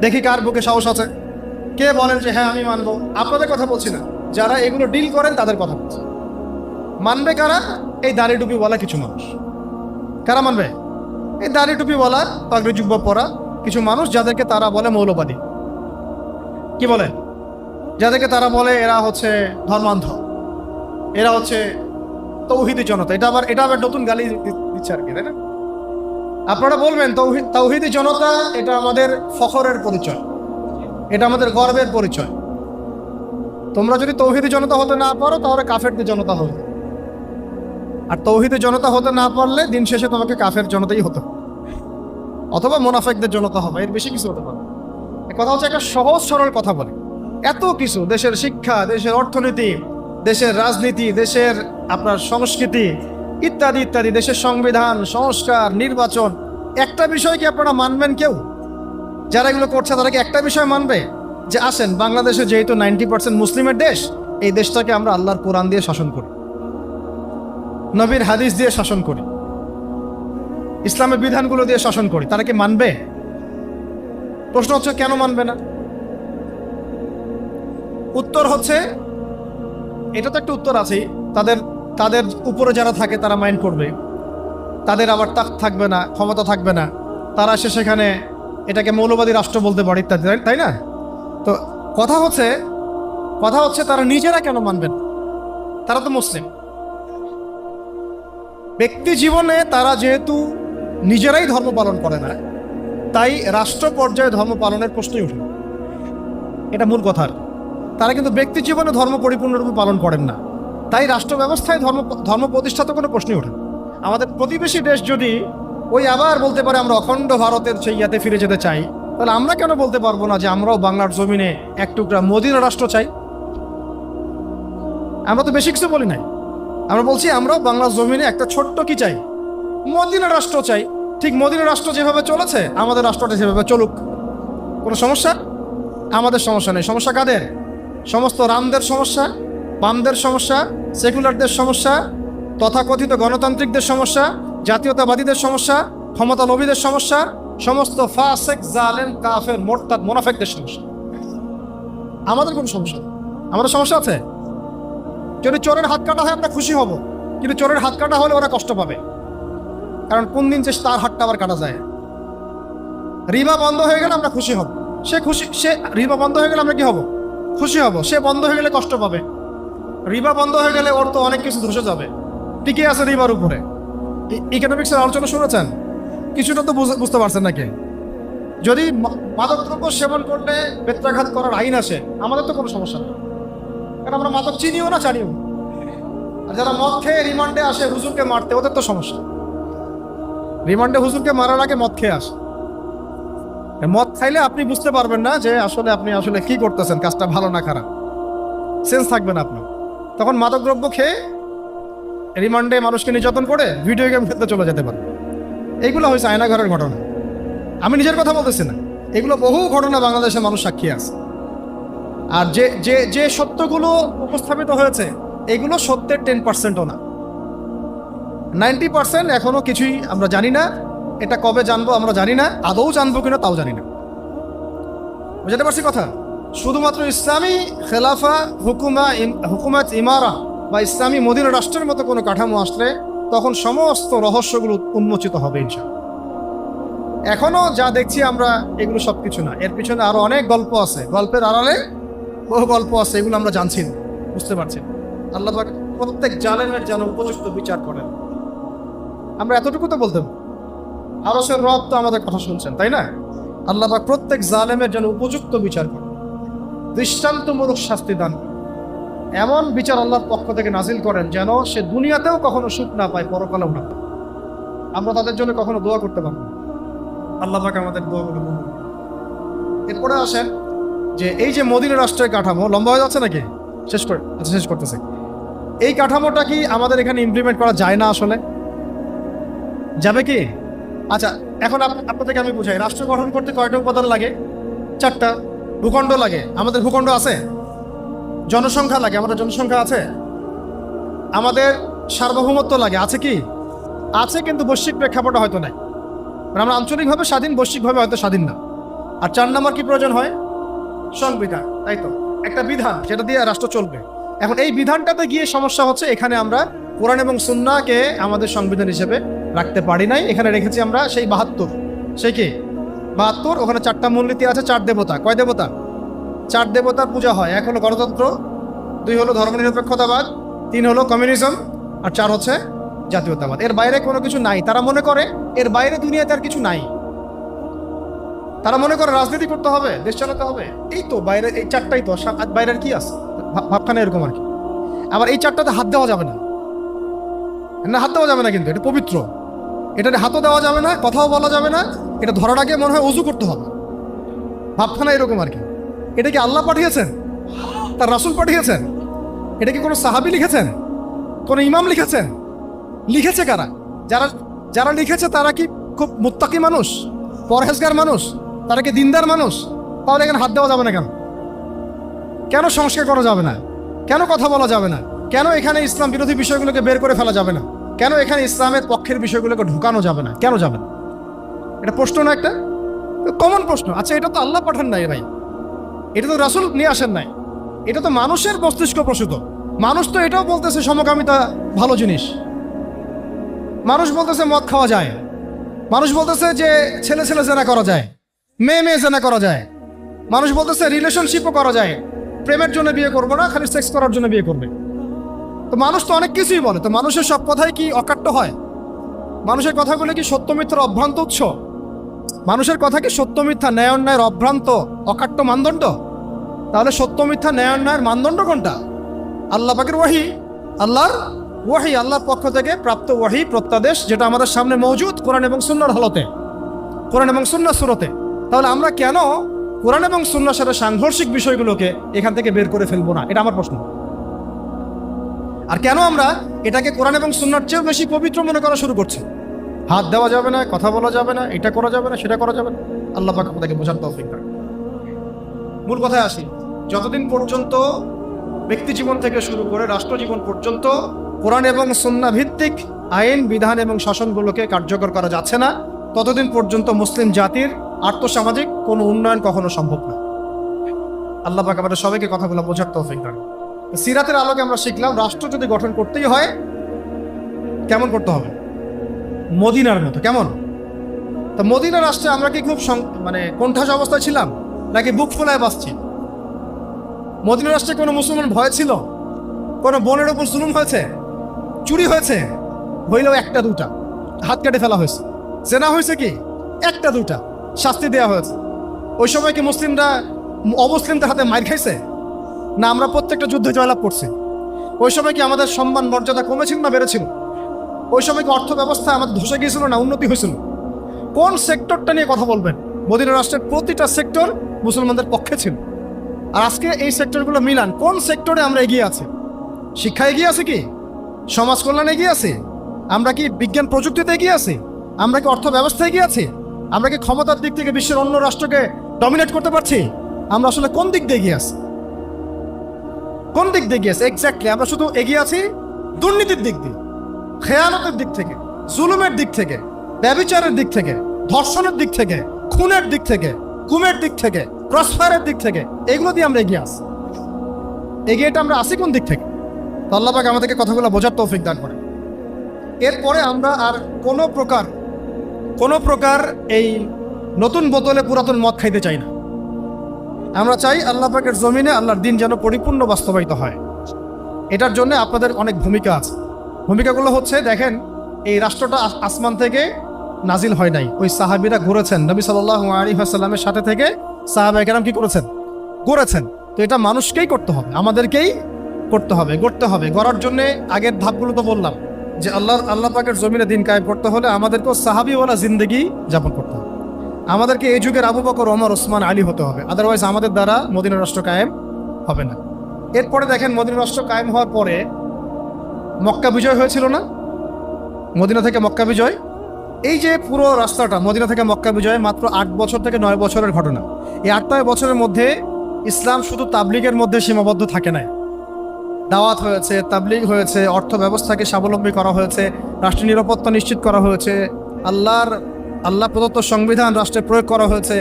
দেখি কার বুকে সাহস আছে, কে বলেন যে হ্যাঁ আমি মানবো। আপনাদের কথা বলছি না, যারা এগুলো ডিল করেন তাদের কথা বলছি। মানবে কারা? এই দাড়ি টুপি বলা কিছু মানুষ। কারা মানবে? এই দাড়ি টুপি বলা, পাগড়ি জুব্বা পরা কিছু মানুষ, যাদেরকে তারা বলে মৌলবাদী। কি বলে? যাদেরকে তারা বলে এরা হচ্ছে ধর্মান্ধ, এরা হচ্ছে তৌহিদি জনতা। এটা আবার নতুন গালি দিচ্ছে আর কি, তাই না? আপনারা বলবেন তৌহিদি জনতা এটা আমাদের ফখরের পরিচয়, এটা আমাদের গর্বের পরিচয়। তোমরা যদি তৌহিদি জনতা হতে না পারো তাহলে কাফেরদের জনতা হবে, আর তৌহিদি জনতা হতে না পারলে দিন শেষে তোমাকে কাফের জনতাই হতো, অথবা মুনাফিকদের জনতা হবে, এর বেশি কিছু হতে পারে। কথা হচ্ছে একটা সহজ সরল কথা বলে, এত কিছু, দেশের শিক্ষা, দেশের অর্থনীতি, দেশের রাজনীতি, দেশের আপনার সংস্কৃতি ইত্যাদি ইত্যাদি, দেশের সংবিধান, সংস্কার, নির্বাচন, একটা বিষয় কি আপনারা মানবেন? কেউ যারা এগুলো করছে তারা কি একটা বিষয় মানবে যে আসেন বাংলাদেশে যেহেতু 90% মুসলিমের দেশ, এই দেশটাকে আমরা আল্লাহর কোরআন দিয়ে শাসন করি, নবীর হাদিস দিয়ে শাসন করি, ইসলামের বিধানগুলো দিয়ে শাসন করি, তারা কি মানবে? প্রশ্ন হচ্ছে কেন মানবে না? উত্তর হচ্ছে, এটা তো একটা উত্তর আছে, তাদের উপরে যারা থাকে তারা মাইন্ড করবে, তাদের আবার তাকত থাকবে না, ক্ষমতা থাকবে না, তারা সেখানে এটাকে মৌলবাদী রাষ্ট্র বলতে পারে ইত্যাদি, তাই না? তো কথা হচ্ছে তারা নিজেরা কেন মানবেন? তারা তো মুসলিম। ব্যক্তি জীবনে তারা যেহেতু নিজেরাই ধর্ম পালন করে না, তাই রাষ্ট্র পর্যায়ে ধর্ম পালনের প্রশ্নই ওঠে না। এটা মূল কথা। তারা কিন্তু ব্যক্তি জীবনে ধর্ম পরিপূর্ণরূপে পালন করেন না, তাই রাষ্ট্র ব্যবস্থায় ধর্ম প্রতিষ্ঠা তো কোনো প্রশ্নই ওঠে না। আমাদের প্রতিবেশী দেশ যদি ওই আবার বলতে পারে আমরা অখণ্ড ভারতের সেই ইয়াতে ফিরে যেতে চাই, তাহলে আমরা কেন বলতে পারবো না যে আমরাও বাংলার জমিনে এক টুকরা মদিনা রাষ্ট্র চাই? আমরা তো বেশি কিছু বলি নাই, আমরা বলছি আমরাও বাংলার জমিনে একটা ছোট্ট কি চাই, মদিনা রাষ্ট্র চাই। ঠিক মদিনা রাষ্ট্র যেভাবে চলেছে আমাদের রাষ্ট্রটা যেভাবে চলুক, কোনো সমস্যা? আমাদের সমস্যা নেই। সমস্যা কাদের? সমস্ত রামদের সমস্যা, বামদের সমস্যা, সেকুলারদের সমস্যা, তথাকথিত গণতান্ত্রিকদের সমস্যা, জাতীয়তাবাদীদের সমস্যা, ক্ষমতা লোভীদের সমস্যা, সমস্ত ফাসেক জালেম কাফের মোরতাদ মুনাফিকদের সমস্যা। আমাদের কোনো সমস্যা? আমাদের সমস্যা আছে? যদি চোরের হাত কাটা হয় আমরা খুশি হব, কিন্তু চোরের হাত কাটা হলে ওরা কষ্ট পাবে, কারণ কোন দিন যে তার হাতটা আবার কাটা যায়। রিবা বন্ধ হয়ে গেলে আমরা খুশি হব, সে রিবা বন্ধ হয়ে গেলে আমরা কি হব? খুশি হব। সে বন্ধ হয়ে গেলে কষ্ট পাবে। রিবা বন্ধ হয়ে গেলে ওর তো অনেক কিছু ধসে যাবে। টিকে আছে রিবার উপরে। ইকোনমিক্সের আলোচনা শুনেছেন? কিছুটা তো বুঝতে পারছেন নাকি? যদি মাদকদ্রব্য সেবন করলে বেত্রাঘাত করার আইন আসে, আমাদের তো কোনো সমস্যা নেই, কারণ আমরা মাদক চিনিও না, জানিও না। আর যারা মদ খেয়ে রিমান্ডে আসে হুজুরকে মারতে, ওদের তো সমস্যা। রিমান্ডে হুজুরকে মারার আগে মদ খেয়ে আসে। মদ খাইলে আপনি বুঝতে পারবেন না যে আপনি আসলে কি করতেছেন, কাজটা ভালো না খারাপ, সেন্স থাকবে না আপনার। তখন মাদকদ্রব্য খেয়ে রিমান্ডে মানুষকে নির্যাতন করে ভিডিও গেম খেলতে চলে যেতে পারে। এইগুলো হয়েছে আয়নাঘরের ঘটনা, আমি নিজের কথা বলতেছি না, এগুলো বহু ঘটনা বাংলাদেশের মানুষ সাক্ষী আছে। আর যে যে যে সত্যগুলো উপস্থাপিত হয়েছে এগুলো সত্যের 10%ও না, 90% এখনো কিছুই আমরা জানি না। এটা কবে জানবো আমরা জানি না, আদৌ জানবো কিনা তাও জানি না। বুঝতে পারছি কথা? শুধুমাত্র ইসলামী খেলাফা হুকুমাত ইমারা বা ইসলামী মদিনা রাষ্ট্রের মতো কোনো কাঠামো আসলে তখন সমস্ত রহস্যগুলো উন্মোচিত হবে ইনশাআল্লাহ। এখনো যা দেখছি আমরা এগুলো সবকিছু না, এর পিছনে আরো অনেক গল্প আছে, গল্পের আড়ালে বহু গল্প আছে, এগুলো আমরা জানছি না, বুঝতে পারছি না। আল্লাহ পাক প্রত্যেক জালেমের যেন উপযুক্ত বিচার করেন, আমরা এতটুকু তো বলতে পারি। আরশের রব তো আমাদের কথা শুনছেন, তাই না? আল্লাহ পাক প্রত্যেক জালেমের যেন উপযুক্ত বিচার করেন, দৃষ্টান্তমূলক শাস্তি দান করেন, এমন বিচার আল্লাহর পক্ষ থেকে নাজিল করেন যেন সে দুনিয়াতেও কখনো সুখ না পায়, পরকালেও না পায়। আমরা তাদের জন্য কখনো দোয়া করতে পারবো না। আল্লাহ পাক আমাদের দোয়াগুলো কবুল করুন। এরপরে আসেন যে এই যে মদিনা রাষ্ট্রের কাঠামো, লম্বা হয়ে যাচ্ছে নাকি? শেষ করতেছে। এই কাঠামোটা কি আমাদের এখানে ইমপ্লিমেন্ট করা যায় না? আসলে যাবে কি? আচ্ছা, এখন আপনাদেরকে আমি বুঝাই, রাষ্ট্র গঠন করতে কয়টা উপাদান লাগে? 4টা। ভূখণ্ড লাগে, আমাদের ভূখণ্ড আছে। জনসংখ্যা লাগে, আমাদের জনসংখ্যা আছে। আমাদের সার্বভৌমত্ব লাগে, আছে কি? আছে, কিন্তু বৈশ্বিক প্রেক্ষাপটে হয়তো নাই। আমরা আঞ্চলিকভাবে স্বাধীন, বৈশ্বিকভাবে হয়তো স্বাধীন না। আর 4 নম্বর কি প্রয়োজন হয়? সংবিধান, তাই তো, একটা বিধান যেটা দিয়ে রাষ্ট্র চলবে। এখন এই বিধানটাতে গিয়ে সমস্যা হচ্ছে, এখানে আমরা কোরআন এবং সুন্নাহকে আমাদের সংবিধান হিসেবে রাখতে পারি নাই। এখানে রেখেছি আমরা সেই 72, সেই কি 72, ওখানে 4টা মূলনীতি আছে, 4 দেবতা। কয় দেবতা? 4 দেবতার পূজা হয়। 1 হলো গণতন্ত্র, 2 হলো ধর্মনিরপেক্ষতাবাদ, 3 হলো কমিউনিজম, আর 4 হচ্ছে জাতীয়তাবাদ। এর বাইরে কোনো কিছু নাই। তারা মনে করে এর বাইরে দুনিয়াতে আর কিছু নাই। তারা মনে করে রাজনীতি করতে হবে, দেশ চালাতে হবে, এই তো বাইরে এই 4টাই তো, বাইরের কি আছে ভাবখানে, এরকম আর কি। আবার এই 4টাতে হাত দেওয়া যাবে না, হাত দেওয়া যাবে না, কিন্তু এটা পবিত্র, এটাতে হাতও দেওয়া যাবে না, কথাও বলা যাবে না, এটা ধরার আগে মনে হয় ওযু করতে হবে, ভাবখানা এরকম আর কি। এটা কি আল্লাহ পাঠিয়েছেন? তার রাসূল পাঠিয়েছেন? এটা কি কোনো সাহাবী লিখেছেন? কোনো ইমাম লিখেছেন? লিখেছে কারা? যারা লিখেছে তারা কি খুব মুত্তাকি মানুষ, পরহেজগার মানুষ? তারা কি দিনদার মানুষ? তাহলে এখানে হাত দেওয়া যাবে না কেন? কেন সংস্কার করা যাবে না? কেন কথা বলা যাবে না? কেন এখানে ইসলাম বিরোধী বিষয়গুলোকে বের করে ফেলা যাবে না? কেন এখানে ইসলামের পক্ষের বিষয়গুলোকে ঢুকানো যাবে না? কেন যাবে না? এটা প্রশ্ন না, একটা কমন প্রশ্ন। আচ্ছা, এটা তো আল্লাহ পাঠান নাই ভাই, এটা তো রাসূল নিয়ে আসেন নাই, এটা তো মানুষের মস্তিষ্ক প্রসূত। মানুষ তো এটাও বলতেছে সমকামিতা ভালো জিনিস, মানুষ বলতেছে মদ খাওয়া যায়, মানুষ বলতেছে যে ছেলে ছেলে জেনা করা যায়, মেয়ে মেয়ে জেনা করা যায়, মানুষ বলতেছে রিলেশনশিপও করা যায়, প্রেমের জন্য বিয়ে করবো না, খালি সেক্স করার জন্য বিয়ে করবে। তো মানুষ তো অনেক কিছুই বলে, তো মানুষের সব কথাই কি অকাট্য হয়? মানুষের কথাগুলো কি সত্য মিথ্যার অভ্রান্ত উৎস? মানুষের কথা কি সত্য মিথ্যা, ন্যায় অন্যায়ের অভ্রান্ত অকাট্য মানদণ্ড? তাহলে সত্য মিথ্যা, ন্যায় অন্যায়ের মানদণ্ড কোনটা? আল্লাহ পাকের ওয়াহি, আল্লাহর ওয়াহি, আল্লাহর পক্ষ থেকে প্রাপ্ত ওয়াহি, প্রত্যাদেশ, যেটা আমাদের সামনে মওজুদ কোরআন এবং সুন্নাহর হালতে, কোরআন এবং সুন্নাহ সুরতে। তাহলে আমরা কেন কোরআন এবং সুন্নাহর সাথে সাংঘর্ষিক বিষয়গুলোকে এখান থেকে বের করে ফেলবো না? এটা আমার প্রশ্ন। আর কেন আমরা এটাকে কোরআন এবং সুন্নাহর চেয়েও বেশি পবিত্র মনে করা শুরু করছি? হাত দেওয়া যাবে না, কথা বলা যাবে না, এটা করা যাবে না, সেটা করা যাবে না। আল্লাহ পাক আমাদেরকে বোঝার তৌফিক দান। মূল কথায় আসি, যতদিন পর্যন্ত ব্যক্তি জীবন থেকে শুরু করে রাষ্ট্র জীবন পর্যন্ত কোরআন এবং সুন্নাহ ভিত্তিক আইন বিধান এবং শাসনগুলোকে কার্যকর করা যাচ্ছে না, ততদিন পর্যন্ত মুসলিম জাতির আর্থসামাজিক কোনো উন্নয়ন কখনো সম্ভব না। আল্লাহ পাক আমাদের সবাইকে কথাগুলো বোঝার তৌফিক দান। সিরাতের আলোকে আমরা শিখলাম, রাষ্ট্র যদি গঠন করতেই হয় কেমন করতে হবে? মদিনার মতো। কেমন? তা মদিনা রাষ্ট্রে আমরা কি খুব কোণঠাসা অবস্থায় ছিলাম, নাকি বুক ফোলায় বাঁচছি? মদিনা রাষ্ট্রে কোনো মুসলমান ভয় ছিল? কোনো বোনের ওপর জুলুম হয়েছে? চুরি হয়েছে? হইলেও 1-2টা, হাত কেটে ফেলা হয়েছে। জেনা হয়েছে কি? 1-2টা, শাস্তি দেওয়া হয়েছে। ওই সময় কি মুসলিমরা অমুসলিমদের হাতে মার খাইছে? না, আমরা প্রত্যেকটা যুদ্ধে জয়লাভ করছি। ওই সময় কি আমাদের সম্মান মর্যাদা কমেছিল না বেড়েছিল? ওই সময় কি অর্থ ব্যবস্থা আমাদের ধসে গিয়েছিল না উন্নতি হয়েছিল? কোন সেক্টরটা নিয়ে কথা বলবেন? মদিনা রাষ্ট্রের প্রতিটা সেক্টর মুসলমানদের পক্ষে ছিল। আর আজকে এই সেক্টরগুলো মিলান, কোন সেক্টরে আমরা এগিয়ে আছি? শিক্ষা এগিয়ে আছে কি? সমাজ কল্যাণ এগিয়ে আছে? আমরা কি বিজ্ঞান প্রযুক্তিতে এগিয়ে আছি? আমরা কি অর্থ ব্যবস্থা এগিয়ে আছি? আমরা কি ক্ষমতার দিক থেকে বিশ্বের অন্য রাষ্ট্রকে ডমিনেট করতে পারছি? আমরা আসলে কোন দিক দিয়ে এগিয়ে আছি? কোন দিক দিয়ে এগিয়ে আছি? এক্স্যাক্টলি আমরা শুধু এগিয়ে আছি দুর্নীতির দিক দিয়ে, খেয়ানতের দিক থেকে, জুলুমের দিক থেকে, ব্যভিচারের দিক থেকে, ধর্ষণের দিক থেকে, খুনের দিক থেকে, গুমের দিক থেকে, ক্রসফায়ারের দিক থেকে, এগুলো দিয়ে আমরা এগিয়ে আসি। এগিয়েটা আমরা আসি কোন দিক থেকে? তো আল্লাহ পাক আমাদেরকে কথাগুলো বোঝার তৌফিক দান করে। এরপরে আমরা আর কোনো প্রকার এই নতুন বোতলে পুরাতন মদ খাইতে চাই না। আমরা চাই আল্লাহ পাকের জমিনে আল্লাহর দিন যেন পরিপূর্ণ বাস্তবায়িত হয়। এটার জন্য আপনাদের অনেক ভূমিকা আছে। ভূমিকাগুলো হচ্ছে, দেখেন, এই রাষ্ট্রটা আসমান থেকে নাজিল হয় নাই, ওই সাহাবীরা ঘুরেছেন, নবী সাল্লাল্লাহু আলাইহি ওয়াসাল্লামের সাথে থেকে সাহাবায়ে কেরাম কি করেছেন? গড়েছেন। তো এটা মানুষকেই করতে হবে, আমাদেরকেই করতে হবে, গড়তে হবে। গড়ার জন্য আগের ধাপগুলো তো বললাম যে আল্লাহ পাকের জমিনে দিন কায়েম করতে হলে আমাদেরকেও সাহাবীওয়ালা জিন্দেগি যাপন করতে হবে। আমাদেরকে এই যুগের আবু বকর, ওমর, ওসমান, আলী হতে হবে, আদারওয়াইজ আমাদের দ্বারা মদিনা রাষ্ট্র কায়েম হবে না। এরপরে দেখেন, মদিনা রাষ্ট্র কায়েম হওয়ার পরে মক্কা বিজয় হয়েছিল না? মদিনা থেকে মক্কা বিজয়, এই যে পুরো রাস্তাটা মদিনা থেকে মক্কা বিজয় মাত্র 8 বছর থেকে 9 বছরের ঘটনা। এই 8-9 বছরের মধ্যে ইসলাম শুধু তাবলিগের মধ্যে সীমাবদ্ধ থাকে নাই। দাওয়াত হয়েছে, তাবলিগ হয়েছে, অর্থ ব্যবস্থাকে স্বাবলম্বী করা হয়েছে, রাষ্ট্রীয় নিরাপত্তা নিশ্চিত করা হয়েছে, আল্লাহ প্রদত্ত সংবিধান রাষ্ট্রে প্রয়োগ করা হয়েছে,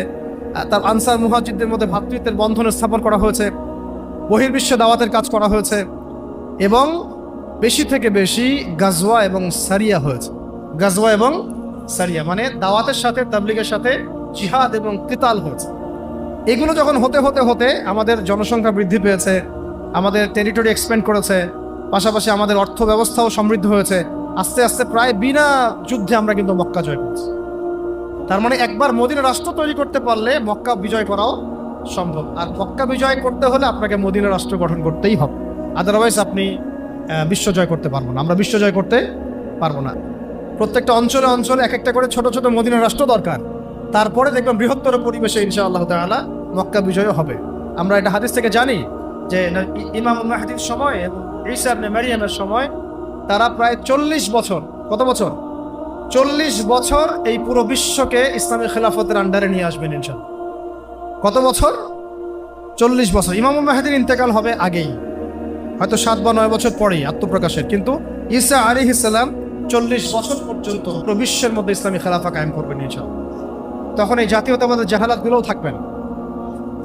তার আনসার মুহাজিরদের মধ্যে ভ্রাতৃত্বের বন্ধন স্থাপন করা হয়েছে, বহির্বিশ্বে দাওয়াতের কাজ করা হয়েছে, এবং বেশি থেকে বেশি গাজওয়া এবং সারিয়া হয়েছে। গাজওয়া এবং সারিয়া মানে দাওয়াতের সাথে তাবলিগের সাথে জিহাদ এবং কিতাল হয়েছে। এগুলো যখন হতে হতে হতে আমাদের জনসংখ্যা বৃদ্ধি পেয়েছে, আমাদের টেরিটরি এক্সপ্যান্ড করেছে, পাশাপাশি আমাদের অর্থ ব্যবস্থাও সমৃদ্ধ হয়েছে, আস্তে আস্তে প্রায় বিনা যুদ্ধে আমরা কিন্তু মক্কা জয় করেছি। তার মানে একবার মদিনা রাষ্ট্র তৈরি করতে পারলে মক্কা বিজয় করাও সম্ভব। আর মক্কা বিজয় করতে হলে আপনাকে মদিনা রাষ্ট্র গঠন করতেই হবে, আদারওয়াইজ আপনি বিশ্ব জয় করতে পারবো না। আমরা বিশ্ব জয় করতে পারবো না। প্রত্যেকটা অঞ্চলে অঞ্চলে এক একটা করে ছোট ছোট মদিনা রাষ্ট্র দরকার। তারপরে দেখবেন বৃহত্তর পরিবেশে ইনশাআল্লাহ তাআলা মক্কা বিজয় হবে। আমরা এটা হাদিস থেকে জানি যে ইমাম মাহদির সময় এবং ঈসা ইবনে মারইয়ামের সময় তারা প্রায় 40 বছর, কত বছর? 40 বছর এই পুরো বিশ্বকে ইসলামী খেলাফতের আন্ডারে নিয়ে আসবেন ইনশাআল্লাহ। কত বছর? 40 বছর। ইমাম মাহদির ইন্তেকাল হবে আগেই, হয়তো 7 বা 9 বছর পরেই আত্মপ্রকাশের, কিন্তু ঈসা আলাইহিস সালাম 40 বছর পর্যন্ত পুরো বিশ্বের মধ্যে ইসলামী খেলাফা কায়েম করবেন ইনশাআল্লাহ। তখন এই জাতীয়তাবাদের জাহালাতগুলোও থাকবেন।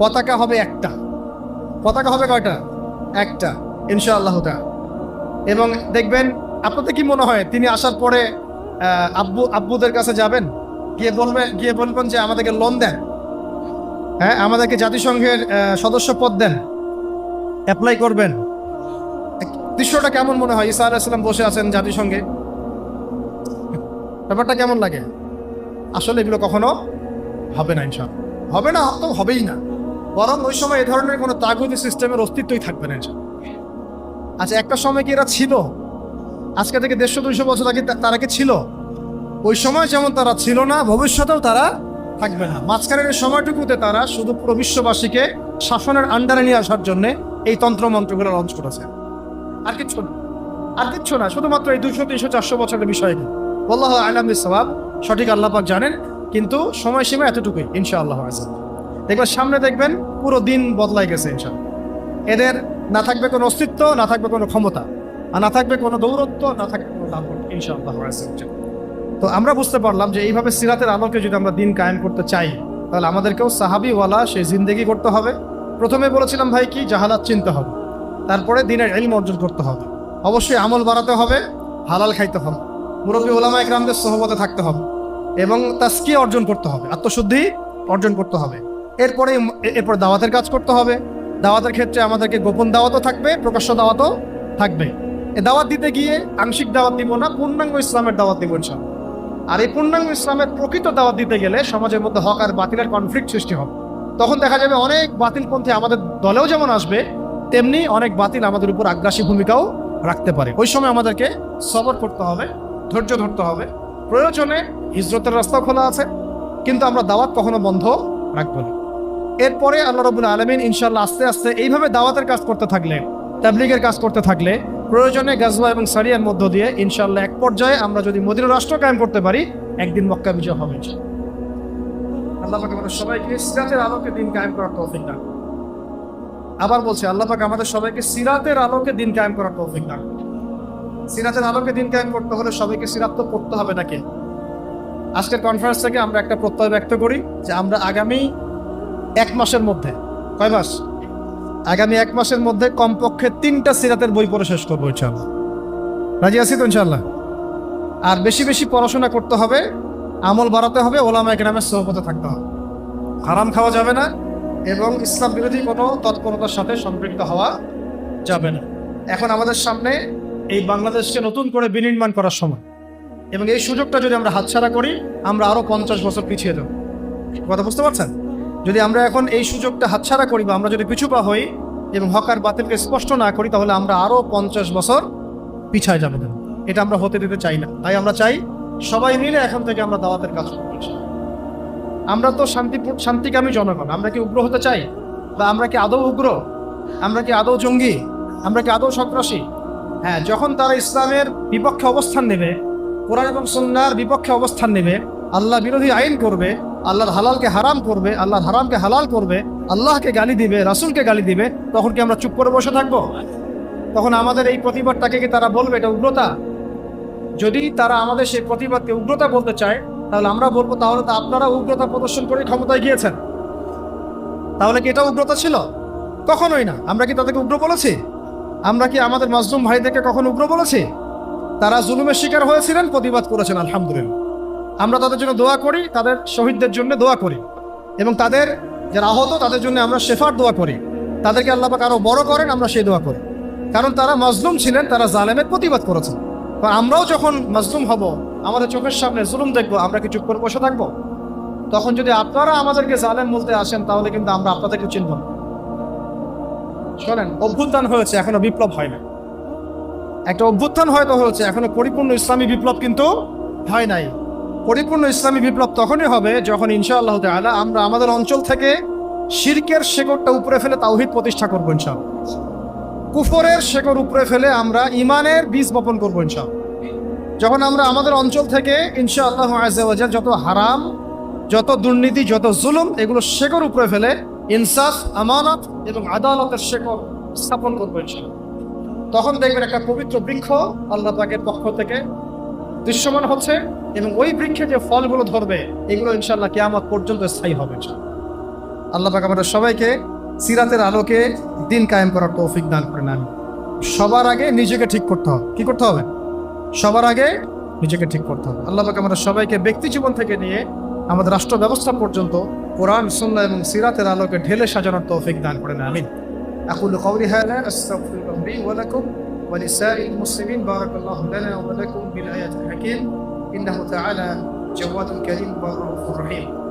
পতাকা হবে একটা। পতাকা হবে কয়টা? একটা, ইনশাআল্লাহ তাআলা। এবং দেখবেন, আপনাদের কি মনে হয় তিনি আসার পরে আব্বুদের কাছে যাবেন, গিয়ে বলবেন যে আমাদেরকে লোন দেন, হ্যাঁ, আমাদেরকে জাতিসংঘের সদস্য পদ দেন, অ্যাপ্লাই করবেন? দৃশ্যটা কেমন মনে হয়? ঈসা আলাইহিস সালাম বসে আছেন জাতিসংঘে, ব্যাপারটা কেমন লাগে? আসলে এগুলো কখনো হবে না, ইনশাআল্লাহ হবে না, তো হবেই না। বরং ওই সময় এই ধরনের কোনো তাগুতি সিস্টেমের অস্তিত্বই থাকবে না ইনশাআল্লাহ। আচ্ছা, একটা সময় কি এরা ছিল? আজকে থেকে 150-200 বছর আগে তারা কি ছিল? ওই সময় যেমন তারা ছিল না, ভবিষ্যতেও তারা থাকবে না। মাঝখানের সময়টুকুতে তারা শুধু পুরো বিশ্ববাসীকে শাসনের আন্ডারে নিয়ে আসার জন্য এই তন্ত্রমন্ত্রগুলো লঞ্চ করেছে। আর কিচ্ছু না, আর কিচ্ছু না, শুধুমাত্র এই 200-300-400 বছরের বিষয় নেই। আল্লাহু আ'লাম বিস-সাওয়াব, সঠিক আল্লাহ পাক জানেন, কিন্তু সময়সীমা এতটুকুই ইনশাআল্লাহ। দেখবেন সামনে দেখবেন পুরো দিন বদলাই গেছে ইনশাআল্লাহ। এদের না থাকবে কোনো অস্তিত্ব, না থাকবে কোনো ক্ষমতা, আর না থাকবে কোনো দৌরত্ব, না থাকবে কোনো দাপট ইনশাআল্লাহ। তো আমরা বুঝতে পারলাম যে এইভাবে সিরাতের আলোকে যদি আমরা দিন কায়েম করতে চাই, তাহলে আমাদেরকেও সাহাবীওয়ালা সেই জিন্দেগি করতে হবে। প্রথমে বলেছিলাম ভাই কি, জাহালাত চিনতে হবে, তারপরে দিনের ইলম অর্জন করতে হবে, অবশ্যই আমল বাড়াতে হবে, হালাল খাইতে হবে, মুরব্বী ওলামা ইকরামদের সোহবতে থাকতে হবে, এবং তাসকিয়া অর্জন করতে হবে, আত্মশুদ্ধি অর্জন করতে হবে। এরপর দাওয়াতের কাজ করতে হবে। দাওয়াতের ক্ষেত্রে আমাদেরকে গোপন দাওয়াতও থাকবে, প্রকাশ্য দাওয়াতও থাকবে। এই দাওয়াত দিতে গিয়ে আংশিক দাওয়াত দিব না, পূর্ণাঙ্গ ইসলামের দাওয়াত দিব ইনশাআল্লাহ। আর এই পূর্ণাঙ্গ ইসলামের প্রকৃত দাওয়াত দিতে গেলে সমাজের মধ্যে হক আর বাতিলের কনফ্লিক্ট সৃষ্টি হবে। তখন দেখা যাবে অনেক বাতিলপন্থী আমাদের দলেও যেমন আসবে, তেমনি অনেক বাতিল আমাদের উপর আগ্রাসী ভূমিকাও রাখতে পারে। ওই সময় আমাদেরকে সবর করতে হবে, ধৈর্য ধরতে হবে। প্রয়োজনে হিজরতের রাস্তাও খোলা আছে, কিন্তু আমরা দাওয়াত কখনো বন্ধ রাখবো না। এরপরে আল্লাহ রাব্বুল আলামিন ইনশাআল্লাহ আস্তে আস্তে এইভাবে দাওয়াতের কাজ করতে থাকলে, তাবলীগের কাজ করতে থাকলে, প্রয়োজনে গাজওয়া এবং সারিয়ার মধ্য দিয়ে ইনশাআল্লাহ এক পর্যায়ে আমরা যদি মদিনা রাষ্ট্র কায়েম করতে পারি, একদিন মক্কা বিজয় হবে। আল্লাহ পাক আমাদের সবাইকে সিরাতের আলোকে দিন কায়েম করার তৌফিক দান। আবার বলছি, আল্লাহ পাক আমাদের সবাইকে সিরাতের আলোকে দিন কায়েম করার তৌফিক দান। সিরাতের আলোকে দিন কায়েম করতে হলে সবাইকে সিরাত তো পড়তে হবে নাকি? আজকের কনফারেন্স থেকে আমরা একটা প্রত্যয় ব্যক্ত করি যে আমরা আগামী 1 মাসের মধ্যে, কয় মাস? আগামী 1 মাসের মধ্যে কমপক্ষে 3টা সিরাতের বই পড়ে শেষ করবো ইনশাআল্লাহ। রাজি আছি তো ইনশাআল্লাহ? আর বেশি বেশি পড়াশোনা করতে হবে, আমল বাড়াতে হবে, ওলামা ইকরামের সোহবতে থাকতে হবে, হারাম খাওয়া যাবে না এবং ইসলাম বিরোধী কোনো তৎপরতার সাথে সম্পৃক্ত হওয়া যাবে না। এখন আমাদের সামনে এই বাংলাদেশকে নতুন করে বিনির্মাণ করার সময়, এবং এই সুযোগটা যদি আমরা হাতছাড়া করি আমরা আরো 50 বছর পিছিয়ে যাব। কথা বুঝতে পারছেন? যদি আমরা এখন এই সুযোগটা হাতছাড়া করি বা আমরা যদি পিছুপা হই এবং হক আর বাতিলকে স্পষ্ট না করি, তাহলে আমরা আরো 50 বছর পিছায় যাবো। এটা আমরা হতে দিতে চাই না। তাই আমরা চাই সবাই মিলে এখন থেকে আমরা দাওয়াতের কাজ করছি। আমরা তো শান্তিকামী জনগণ। আমরা কি উগ্র হতে চাই? বা আমরা কি আদৌ উগ্র? আমরা কি আদৌ জঙ্গি? আমরা কি আদৌ সন্ত্রাসী? হ্যাঁ, যখন তারা ইসলামের বিপক্ষে অবস্থান নেবে, কোরআন এবং সুন্নাহর বিপক্ষে অবস্থান নেবে, আল্লাহ বিরোধী আইন করবে, আল্লাহর হালালকে হারাম করবে, আল্লাহর হারামকে হালাল করবে, আল্লাহকে গালি দিবে, রাসূলকে গালি দিবে, তখন কি আমরা চুপ করে বসে থাকবো? তখন আমাদের এই প্রতিবাদটাকে কি তারা বলবে এটা উগ্রতা? যদি তারা আমাদের সেই প্রতিবাদকে উগ্রতা বলতে চায়, তাহলে আমরা বলবো তাহলে তো আপনারা উগ্রতা প্রদর্শন করে ক্ষমতায় গিয়েছেন। তাহলে কি এটা উগ্রতা ছিল? কখনোই না। আমরা কি তাদেরকে উগ্র বলেছি? আমরা কি আমাদের মাজলুম ভাইদেরকে কখনো উগ্র বলেছি? তারা জুলুমের শিকার হয়েছিলেন, প্রতিবাদ করেছেন, আলহামদুলিল্লাহ। আমরা তাদের জন্য দোয়া করি, তাদের শহীদদের জন্য দোয়া করি, এবং তাদের যারা আহত তাদের জন্য আমরা শেফার দোয়া করি। তাদেরকে আল্লাহ পাক আরো বড় করেন, আমরা সেই দোয়া করি। কারণ তারা মাজলুম ছিলেন, তারা জালেমের প্রতিবাদ করেছেন। আমরাও যখন মাজলুম হব, আমাদের চোখের সামনে জুলুম দেখবো, আমরা কি চুপ করে বসে থাকবো? তখন যদি আপনারা আমাদেরকে জালেম বলতে আসেন, তাহলে কিন্তু আমরা আপনাদেরকে চিনব না। শোনেন, অভ্যুত্থান হয়েছে, এখনো বিপ্লব হয় না। একটা অভ্যুত্থান হয়তো হয়েছে, এখনো পরিপূর্ণ ইসলামী বিপ্লব কিন্তু হয় নাই। পরিপূর্ণ ইসলামী বিপ্লব তখনই হবে যখন ইনশাআল্লাহ তাআলা আমরা আমাদের অঞ্চল থেকে শিরকের শেকড়টা উপরে ফেলে তাওহীদ প্রতিষ্ঠা করবো ইনশাআল্লাহ। কুফরের শেকড় উপরে ফেলে আমরা ঈমানের বীজ বপন করবো ইনশাআল্লাহ। যখন আমরা আমাদের অঞ্চল থেকে ইনশাআল্লাহ আযজা ওয়া জাল যত হারাম, যত দুর্নীতি, যত জুলুম, এগুলো শেকড় উপরে ফেলে ইনসাফ, আমানত এবং আদালতের শেকড় স্থাপন করবো ইনশাআল্লাহ। তখন দেখবেন একটা পবিত্র বৃক্ষ আল্লাহ পাকের পক্ষ থেকে দৃশ্যমান হচ্ছে, এবং ওই বৃক্ষে যে ফলগুলো ধরবে এগুলো ইনশাআল্লাহ কিয়ামত পর্যন্ত স্থায়ী হবে। আল্লাহ পাক আমাদের সবাইকে সিরাতের আলোকে দিন কায়েম করার তৌফিক দান করেন। আমি সবার আগে নিজেকে ঠিক করতে হবে। কি করতে হবে? সবার আগে নিজেকে ঠিক করতে হবে। আল্লাহ পাক আমাদের সবাইকে ব্যক্তি জীবন থেকে নিয়ে আমাদের রাষ্ট্র ব্যবস্থা পর্যন্ত কোরআন, সুন্নাহ এবং সিরাতের আলোকে ঢেলে সাজানোর তৌফিক দান করেন। আমিন। আকুলু কওলি হাযা আস্তাগফিরুল্লাহ লি ওয়া লাকুম ওয়া লিসাইরিল মুসলিমিন। বারাকাল্লাহু লানা ওয়া লাকুম বিল আয়াতিল হাকীম। ইন্নাহু তাআলা জাওয়াদুন কারীম ওয়া রাউফুর রহিম।